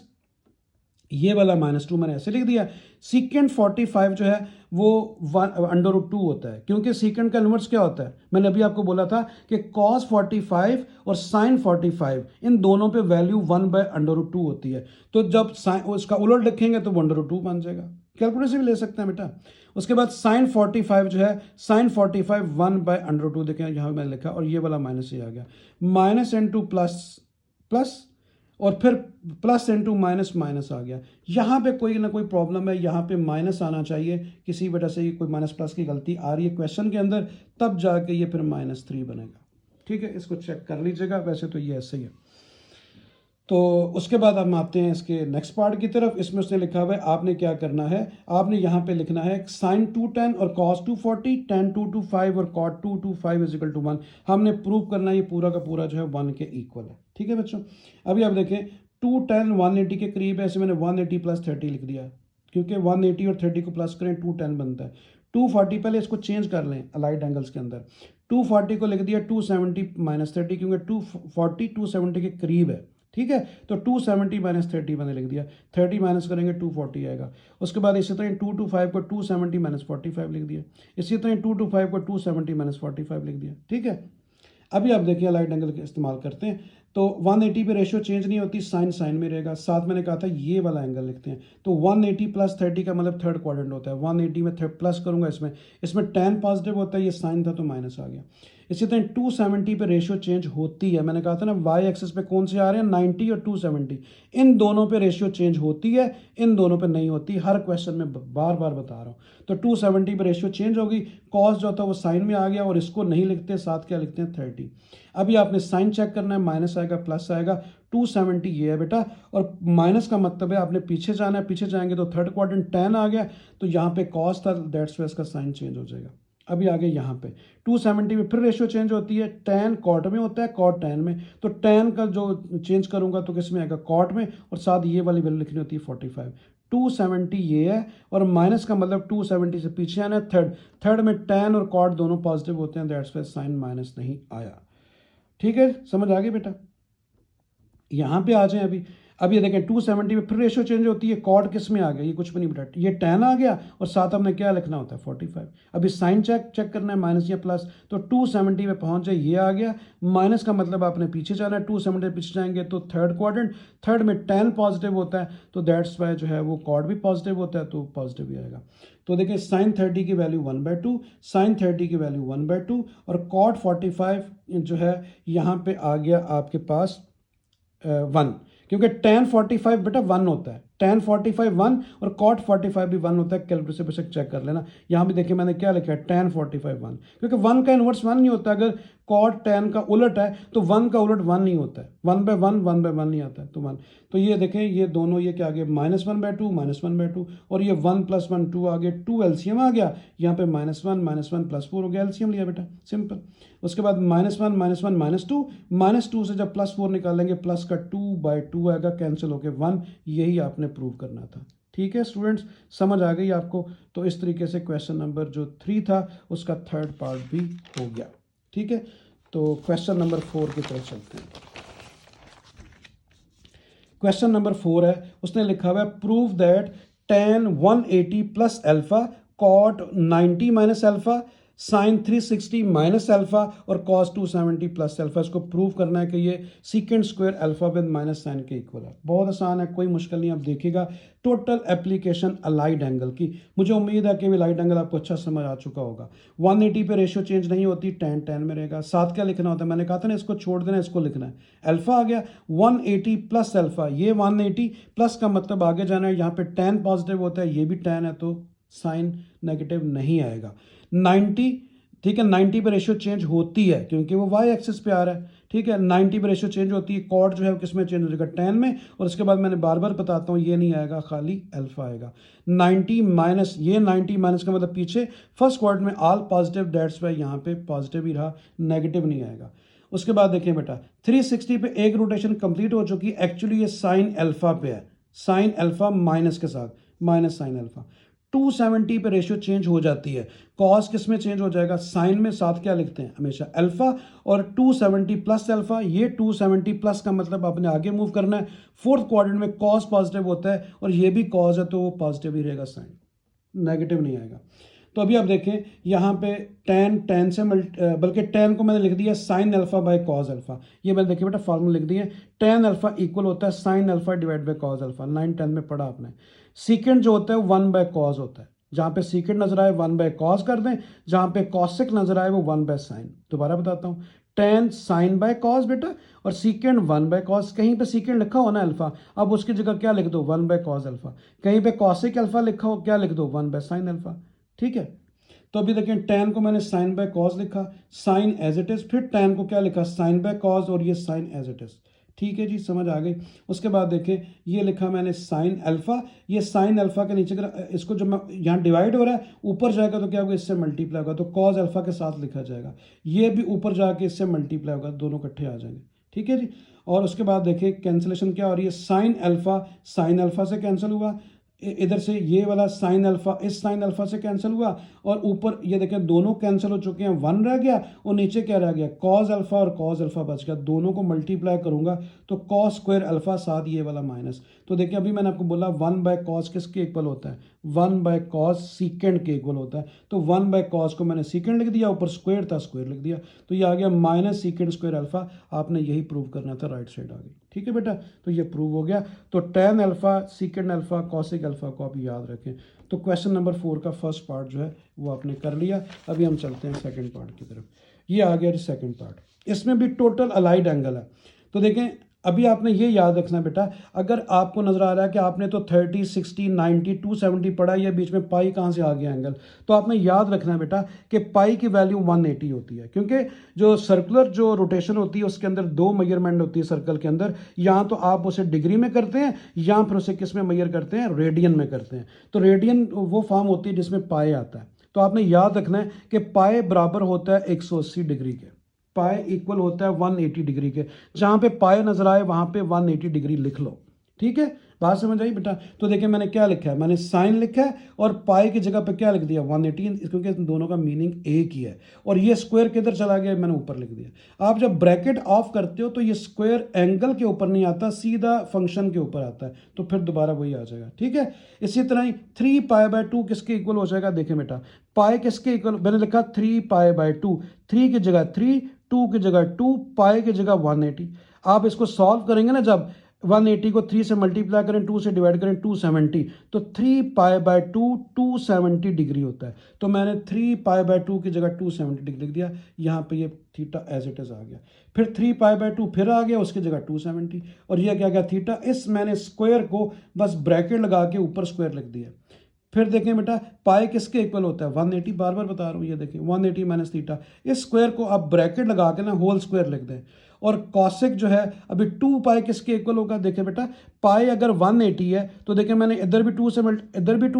ये वाला -2 मैंने ऐसे लिख दिया। सीकेंट 45 जो है वो √2 होता है, क्योंकि सीकेंट का इन्वर्स क्या होता है, मैंने अभी आपको बोला था कि cos 45 और sin 45 इन दोनों पे वैल्यू 1/√2 होती है, तो जब उसका उलट लिखेंगे तो 1/√2 बन जाएगा, कैलकुलेटर से भी ले सकते हैं बेटा। उसके बाद sin 45 जो है, sin 45 1/√2, देखें यहाँ मैंने लिखा, और ये वाला माइनस ये आ गया, माइनस इंटू प्लस प्लस, और फिर प्लस इंटू माइनस माइनस आ गया। यहाँ पे कोई ना कोई प्रॉब्लम है, यहाँ पे माइनस आना चाहिए, किसी वजह से ये कोई माइनस प्लस की गलती आ रही है क्वेश्चन के अंदर, तब जाके ये फिर -3 बनेगा। ठीक है, इसको चेक कर लीजिएगा, वैसे तो ये ऐसे ही है। तो उसके बाद हम आते हैं इसके नेक्स्ट पार्ट की तरफ। इसमें उसने लिखा हुआ है आपने क्या करना है, आपने यहाँ पे लिखना है sin 210 और cos 240, tan 225 और cot 225 = 1। हमने प्रूव करना है ये पूरा का पूरा जो है 1 के इक्वल है। ठीक है बच्चों, अभी आप देखें 210 180 के करीब है, ऐसे मैंने 180 + 30 लिख दिया, क्योंकि 180 और 30 को प्लस करें 210 बनता है। 240 पहले इसको चेंज कर लें अलाइड एंगल्स के अंदर, 240 को लिख दिया 270 - 30, क्योंकि 240 270 के करीब है। ठीक है, तो 270 - 30 मैंने लिख दिया, 30 माइनस करेंगे 240 आएगा। उसके बाद इसी तरह 225 को 270 - 45 लिख दिया, इसी तरह 225 को 270 - 45 लिख दिया। ठीक है, अभी आप देखिए लाइट एंगल का इस्तेमाल करते हैं, तो 180 पे रेशियो चेंज नहीं होती, साइन साइन में रहेगा, साथ मैंने कहा था ये वाला एंगल लिखते हैं, तो 180 + 30 का मतलब थर्ड क्वाड्रेंट होता है, 180 में प्लस करूंगा, इसमें tan पॉजिटिव होता है, ये साइन था तो माइनस आ गया। इसी तरह 270 पे रेशियो चेंज होती है, मैंने कहा था ना वाई एक्सिस पे कौन से आ रहे हैं 90 और 270, इन दोनों पे रेशियो चेंज होती है, इन दोनों पे नहीं होती, हर क्वेश्चन में बार बार बता रहा हूँ। तो 270 पे रेशियो चेंज होगी, कॉस जो था वो साइन में आ गया, और इसको नहीं लिखते, साथ क्या लिखते हैं 30। अभी आपने साइन चेक करना है, माइनस आएगा प्लस आएगा, 270 ये है बेटा, और माइनस का मतलब है आपने पीछे जाना है, पीछे जाएंगे तो थर्ड क्वाड्रेंट tan आ गया, तो यहाँ पे कॉस था, दैट्स वाई इसका साइन चेंज हो जाएगा। अभी आगे यहाँ पे 270 में फिर रेशियो चेंज होती है, tan कॉट में होता है, कॉट tan में, तो tan का जो चेंज करूंगा तो किस में आएगा कॉट में, और साथ ये वाली वैल्यू लिखनी होती है 45। 270 ये है, और माइनस का मतलब 270 से पीछे आना है, थर्ड में tan और कॉट दोनों पॉजिटिव होते हैं, दैट्स वाई साइन माइनस नहीं आया। ठीक है, समझ आ गई बेटा। यहाँ पे आ जाएं, अभी ये देखें 270 में फिर रेशियो चेंज होती है, कॉट किस में आ गया, ये कुछ भी नहीं बेटा, ये tan आ गया, और साथ हमने क्या लिखना होता है 45। अभी साइन चेक करना है माइनस या प्लस, तो 270 में पहुंच जाए, ये आ गया, माइनस का मतलब आपने पीछे जाना है, 270 पीछे जाएंगे तो थर्ड क्वाड्रेंट, थर्ड में tan पॉजिटिव होता है, तो दैट्स वाई जो है वो कॉट भी पॉजिटिव होता है, तो पॉजिटिव ही आएगा। तो देखिए sin 30 की वैल्यू 1/2, sin 30 की वैल्यू 1/2, और cot 45 जो है यहाँ पे आ गया आपके पास 1, क्योंकि tan 45 बेटा 1 होता है, tan 45 1 और cot 45 भी 1 होता है, कैलकुलेटर से बेशक चेक कर लेना। यहाँ भी देखिए मैंने क्या लिखा है tan 45 1, क्योंकि 1 का इन्वर्स 1 नहीं होता, अगर cot tan का उलट है तो 1 का उलट 1 नहीं होता है, 1/1 नहीं आता है, तो 1। तो ये देखें ये दोनों, ये क्या आ गया -1/2 -1/2, और ये 1 + 1 2 आ गया, 2 एलसीएम आ गया, यहाँ पे -1 + 4 हो गया, एलसीएम लिया बेटा, सिंपल। उसके बाद -1 -2 से जब +4 निकालेंगे, प्लस का 2/2 आएगा, कैंसिल होके 1, यही आपने प्रूव करना था। ठीक है स्टूडेंट्स, समझ आ गई आपको। तो इस तरीके से क्वेश्चन नंबर जो 3 था उसका थर्ड पार्ट भी हो गया। ठीक है, तो क्वेश्चन नंबर 4 की तरफ चलते हैं। क्वेश्चन नंबर 4 है, उसने लिखा हुआ है prove that tan 180 + α cot 90 - α sine 360 minus alpha और कॉस 270 प्लस अल्फा। इसको प्रूव करना है कि ये second square alpha with minus sine के इक्वल है। बहुत आसान है, कोई मुश्किल नहीं। आप देखिएगा टोटल एप्लीकेशन अलाइड एंगल की। मुझे उम्मीद है कि अलाइड एंगल आपको अच्छा समझ आ चुका होगा। 180 पे रेशियो चेंज नहीं होती, tan tan में रहेगा। साथ क्या लिखना होता है, मैंने कहा था ना इसको छोड़ देना, इसको लिखना है। अल्फा आ गया 180 प्लस अल्फा, ये 180 प्लस का मतलब आगे जाना है। यहाँ पे tan पॉजिटिव होता है, ये भी tan है, तो साइन नेगेटिव नहीं आएगा। 90, ठीक है, 90 पे रेशियो चेंज होती है क्योंकि वो वाई एक्सिस पे आ रहा है। ठीक है, 90 पे रेशियो चेंज होती है। कॉड जो है किस में चेंज हो जाएगा, tan में। और उसके बाद मैंने बार बार बताता हूँ, ये नहीं आएगा, खाली अल्फा आएगा। 90 माइनस, ये 90 माइनस का मतलब पीछे फर्स्ट क्वाड्रेंट में ऑल पॉजिटिव, डेट्स वाई यहाँ पे पॉजिटिव ही रहा, नेगेटिव नहीं आएगा। उसके बाद देखिए बेटा 360 पे एक रोटेशन कंप्लीट हो चुकी है। एक्चुअली ये साइन अल्फा पे है, साइन अल्फा माइनस के साथ, माइनस साइन अल्फा। 270 पे रेशियो चेंज हो जाती है। कॉस किस में चेंज हो जाएगा, साइन में। साथ क्या लिखते हैं हमेशा, अल्फा। और 270 प्लस अल्फा, ये 270 प्लस का मतलब आपने आगे मूव करना है। फोर्थ क्वाड्रेंट में कॉस पॉजिटिव होता है और ये भी कॉस है, तो वो पॉजिटिव ही रहेगा, साइन नेगेटिव नहीं आएगा। तो अभी आप देखें यहाँ पे tan से बल्कि tan को मैंने लिख दिया sine alpha by cos alpha. ये मैंने देखिए बेटा फार्मूला लिख दिए, tan अल्फा इक्वल होता है sine alpha divide by cos alpha. 9-10 में पढ़ा आपने। सीकेंड जो होता है 1 बाय कॉस होता है। जहाँ पे सीकेंड नजर आए 1 बाय कॉस कर दें, जहाँ पे कॉसिक नजर आए वो 1 बाय साइन। दोबारा बताता हूँ, tan साइन बाय कॉस बेटा, और सीकेंड 1 बाय कॉस। कहीं पे सीकेंड लिखा हो ना अल्फा, अब उसकी जगह क्या लिख दो, 1 बाय कॉस अल्फा। कहीं पे कॉसिक अल्फा लिखा हो, क्या लिख दो, 1 बाय साइन अल्फा। ठीक है, तो अभी देखें tan को मैंने साइन बाय कॉस लिखा, साइन एज इट इज। फिर tan को क्या लिखा, साइन बाय कॉस, और ये साइन एज इट इज। ठीक है जी, समझ आ गई। उसके बाद देखें ये लिखा मैंने साइन अल्फा, ये साइन अल्फा के नीचे अगर इसको जब मैं यहाँ डिवाइड हो रहा है ऊपर जाएगा तो क्या होगा, इससे मल्टीप्लाई होगा, तो कॉस अल्फा के साथ लिखा जाएगा। ये भी ऊपर जाके इससे मल्टीप्लाई होगा, दोनों इकट्ठे आ जाएंगे। ठीक है जी। और उसके बाद देखिए कैंसिलेशन क्या हो रही है, साइन अल्फा से कैंसिल हुआ, इधर से ये वाला साइन अल्फा इस साइन अल्फा से कैंसिल हुआ, और ऊपर ये देखें दोनों कैंसिल हो चुके हैं, 1 रह गया, और नीचे क्या रह गया, कॉस अल्फा और कॉस अल्फा बच गया। दोनों को मल्टीप्लाई करूंगा तो कॉस स्क्वायर अल्फा साथ ये वाला माइनस। तो देखिए अभी मैंने आपको बोला 1 बाय कॉस किसके इक्वल होता है, 1 बाय कॉस सीकेंड के इक्वल होता है। तो 1 बाय कॉस को मैंने सीकेंड लिख दिया, ऊपर स्क्वायर था स्क्वायर लिख दिया, तो ये आ गया माइनस सीकेंड स्क्वायर अल्फा। आपने यही प्रूव करना था, राइट साइड आ गई। ठीक है बेटा, तो ये प्रूव हो गया। तो tan alpha, सीकेंड alpha, cosec alpha को आप याद रखें। तो क्वेश्चन नंबर 4 का फर्स्ट पार्ट जो है वो आपने कर लिया। अभी हम चलते हैं सेकंड पार्ट की तरफ। ये आ गया सेकंड पार्ट, इसमें भी टोटल अलाइड एंगल है। तो देखें अभी आपने ये याद रखना बेटा, अगर आपको नजर आ रहा है कि आपने तो 30, 60, 90, 270 पढ़ा, या बीच में पाई कहाँ से आ गया एंगल, तो आपने याद रखना है बेटा कि पाई की वैल्यू 180 होती है। क्योंकि जो सर्कुलर जो रोटेशन होती है उसके अंदर 2 मेजरमेंट होती है सर्कल के अंदर। या तो आप उसे डिग्री में करते हैं, या फिर उसे किस में मेजर करते हैं, रेडियन में करते हैं। तो रेडियन वो फॉर्म होती है जिसमें पाए आता है। तो आपने याद रखना है कि पाए बराबर होता है 180 डिग्री के, पाए इक्वल होता है 180 डिग्री के। जहां पे पाए नजर आए वहां पे 180 डिग्री लिख लो। ठीक है, बात समझ आई बेटा। तो देखिए मैंने क्या लिखा है, मैंने साइन लिखा है और पाए की जगह पे क्या लिख दिया, 180, क्योंकि दोनों का मीनिंग एक ही है। और ये स्क्वायर किधर चला गया, मैंने ऊपर लिख दिया। आप जब ब्रैकेट ऑफ करते हो तो ये स्क्वायर एंगल के ऊपर नहीं आता, सीधा फंक्शन के ऊपर आता है, तो फिर दोबारा वही आ जाएगा। ठीक है, इसी तरह ही 3 पाई बाय 2 किसके इक्वल हो जाएगा, देखें बेटा पाए किसके इक्वल, मैंने लिखा 3 पाई बाय 2, 3 की जगह 3, 2 की जगह 2, पाए की जगह 180। आप इसको सॉल्व करेंगे ना, जब 180 को 3 से मल्टीप्लाई करें, 2 से डिवाइड करें, 270, तो 3 पाई बाय 2 270 डिग्री होता है। तो मैंने 3 पाई बाय 2 की जगह 270 डिग्री लिख दिया। यहाँ पे ये थीटा एज इट इज आ गया। फिर 3 पाई बाय 2 फिर आ गया, उसकी जगह 270, और यह क्या गया थीटा। इस मैंने स्क्वायर को बस ब्रैकेट लगा के ऊपर स्क्वायर लिख दिया। फिर देखें बेटा पाई किसके इक्वल होता है, 180, बार बार बता रहा हूँ, ये देखें 180 माइनस थीटा। इस स्क्वायर को आप ब्रैकेट लगा के ना होल स्क्वायर लिख दें। और कॉसिक जो है अभी 2 पाई किसके इक्वल होगा, देखें बेटा पाई अगर 180 है तो देखें मैंने इधर भी 2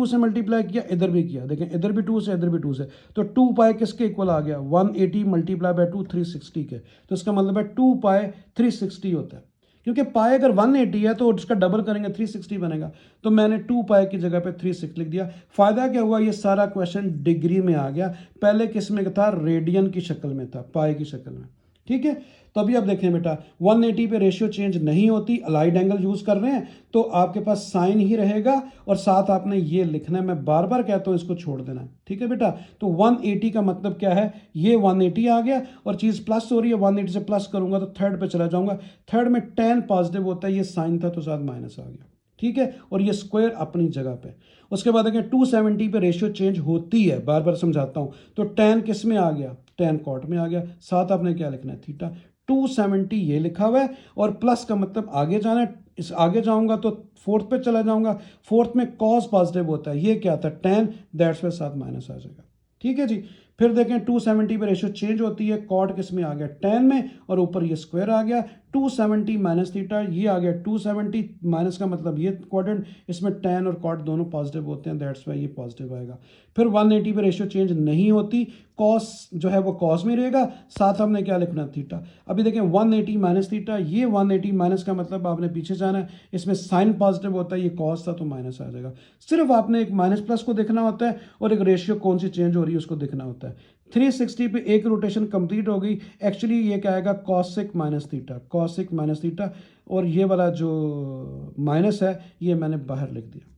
से मल्टीप्लाई किया, इधर भी किया, देखें इधर भी 2 से इधर भी 2 से, तो 2 पाई किसके इक्वल आ गया, 180 मल्टीप्लाई बाय 2 360 के। तो इसका मतलब है 2 पाई 360 होता है। क्योंकि पाई अगर 180 है तो उसका डबल करेंगे 360 बनेगा। तो मैंने 2 पाई की जगह पे 360 लिख दिया। फायदा क्या हुआ, ये सारा क्वेश्चन डिग्री में आ गया। पहले किस में था, रेडियन की शक्ल में था, पाई की शक्ल में। ठीक है। तो अभी आप देखें बेटा 180 पे रेशियो चेंज नहीं होती, अलाइड एंगल यूज कर रहे हैं तो आपके पास साइन ही रहेगा और साथ आपने ये लिखना है, मैं बार बार कहता हूं इसको छोड़ देना है, ठीक है बेटा। तो 180 का मतलब क्या है, ये 180 आ गया और चीज प्लस हो रही है, 180 से प्लस करूंगा तो थर्ड पे चला जाऊंगा, थर्ड में tan पॉजिटिव होता है, ये साइन था तो साथ माइनस आ गया, ठीक है। और ये स्क्वायर अपनी जगह पे। उसके बाद देखें 270 पे रेशियो चेंज होती है, बार बार समझाता हूं, तो tan किस में आ गया, tan कॉट में आ गया, साथ आपने क्या लिखना है, थीटा। 270 ये लिखा हुआ है और प्लस का मतलब आगे जाना है, इस आगे जाऊंगा तो फोर्थ पे चला जाऊंगा, फोर्थ में कॉस पॉजिटिव होता है, ये क्या था tan, दैट्स पे साथ माइनस आ जाएगा, ठीक है जी। फिर देखें 270 पे रेशियो चेंज होती है, कॉट किस में आ गया, tan में, और ऊपर ये स्क्वायर आ गया, 270 माइनस थीटा, ये आ गया 270 माइनस का मतलब ये क्वाड्रेंट, इसमें tan और कॉट दोनों पॉजिटिव होते हैं, दैट्स वाई ये पॉजिटिव आएगा। फिर 180 पे रेशियो चेंज नहीं होती, कॉस जो है वो कॉस में रहेगा, साथ हमने क्या लिखना, थीटा। अभी देखें 180 माइनस थीटा, ये 180 माइनस का मतलब आपने पीछे जाना है, इसमें साइन पॉजिटिव होता है, ये कॉस था तो माइनस आ जाएगा। सिर्फ आपने एक माइनस प्लस को देखना होता है और एक रेशियो कौन सी चेंज हो रही है उसको देखना होता है। 360 पे एक रोटेशन कंप्लीट हो गई, एक्चुअली ये क्या आएगा, cosec minus theta, cosec minus theta, और ये वाला जो माइनस है ये मैंने बाहर लिख दिया।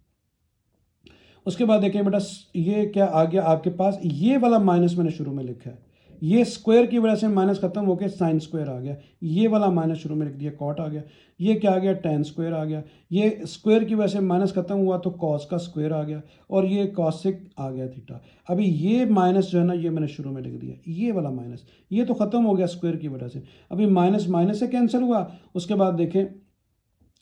उसके बाद देखिए बेटा ये क्या आ गया आपके पास, ये वाला माइनस मैंने शुरू में लिखा है, ये स्क्वायर की वजह से माइनस खत्म हो गया, साइन स्क्वायर आ गया, ये वाला माइनस शुरू में लिख दिया, कॉट आ गया, ये क्या आ गया, tan स्क्वायर आ गया, ये स्क्वायर की वजह से माइनस खत्म हुआ तो कॉस का स्क्वायर आ गया, और ये कॉसिक आ गया थीटा। अभी ये माइनस जो है ना ये मैंने शुरू में लिख दिया, ये वाला माइनस, ये तो खत्म हो गया स्क्वायर की वजह से, अभी माइनस माइनस से कैंसिल हुआ। उसके बाद देखें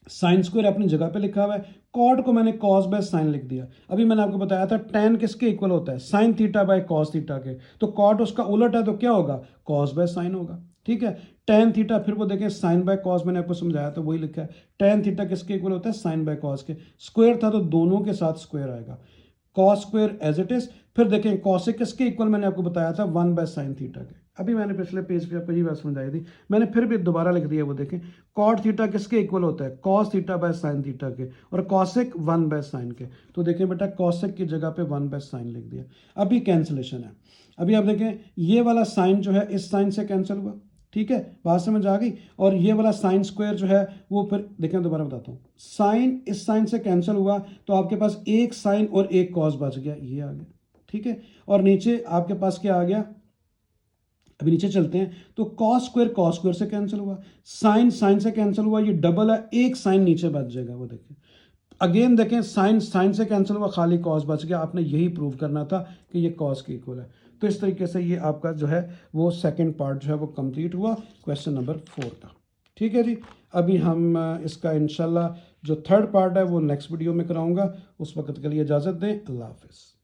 साइन स्क्वायर अपनी जगह पे लिखा हुआ है, कॉट को मैंने कॉस बाय साइन लिख दिया। अभी मैंने आपको बताया था tan किसके इक्वल होता है, sine theta by cos theta के, तो कॉट उसका उलट है तो क्या होगा, कॉस बाय साइन होगा, ठीक है। tan थीटा फिर वो देखें साइन बाय कॉस, मैंने आपको समझाया था वही लिखा है, tan थीटा किसके इक्वल होता है, साइन बाय कॉस के, स्क्वायर था तो दोनों के साथ स्क्वायर आएगा, cos square as it is. फिर देखें कॉसिक किसके इक्वल, मैंने आपको बताया था 1 बाय साइन थीटा के, अभी मैंने पिछले पेज पे आपको यही बात समझाई थी, मैंने फिर भी दोबारा लिख दिया, वो देखें कॉट थीटा किसके इक्वल होता है, cos theta by sine theta के, और कॉसिक 1 बाय साइन के, तो देखें बेटा कॉसिक की जगह पे 1 बाय साइन लिख दिया। अभी कैंसिलेशन है, अभी आप देखें ये वाला साइन जो है इस साइन से कैंसिल हुआ, ठीक है, बात समझ आ गई। और ये वाला साइन स्क्वायर जो है वो फिर देखें, दोबारा बताता हूँ, साइन इस साइन से कैंसिल हुआ तो आपके पास एक साइन और एक कॉस बच गया, ये आ गया, ठीक है। और नीचे आपके पास क्या आ गया, अभी नीचे चलते हैं, तो कॉस स्क्वायर से कैंसिल हुआ, साइन साइन से कैंसिल हुआ, ये डबल है, एक साइन नीचे बच जाएगा, वो देखिए अगेन देखें साइन साइन से कैंसिल हुआ, खाली कॉस बच गया, आपने यही प्रूव करना था कि ये कॉस के इक्वल है। तो इस तरीके से ये आपका जो है वो सेकंड पार्ट जो है वो कंप्लीट हुआ क्वेश्चन नंबर 4 का, ठीक है जी। अभी हम इसका इंशाल्लाह जो थर्ड पार्ट है वो नेक्स्ट वीडियो में कराऊंगा, उस वक्त के लिए इजाज़त दें, अल्लाह हाफिज़।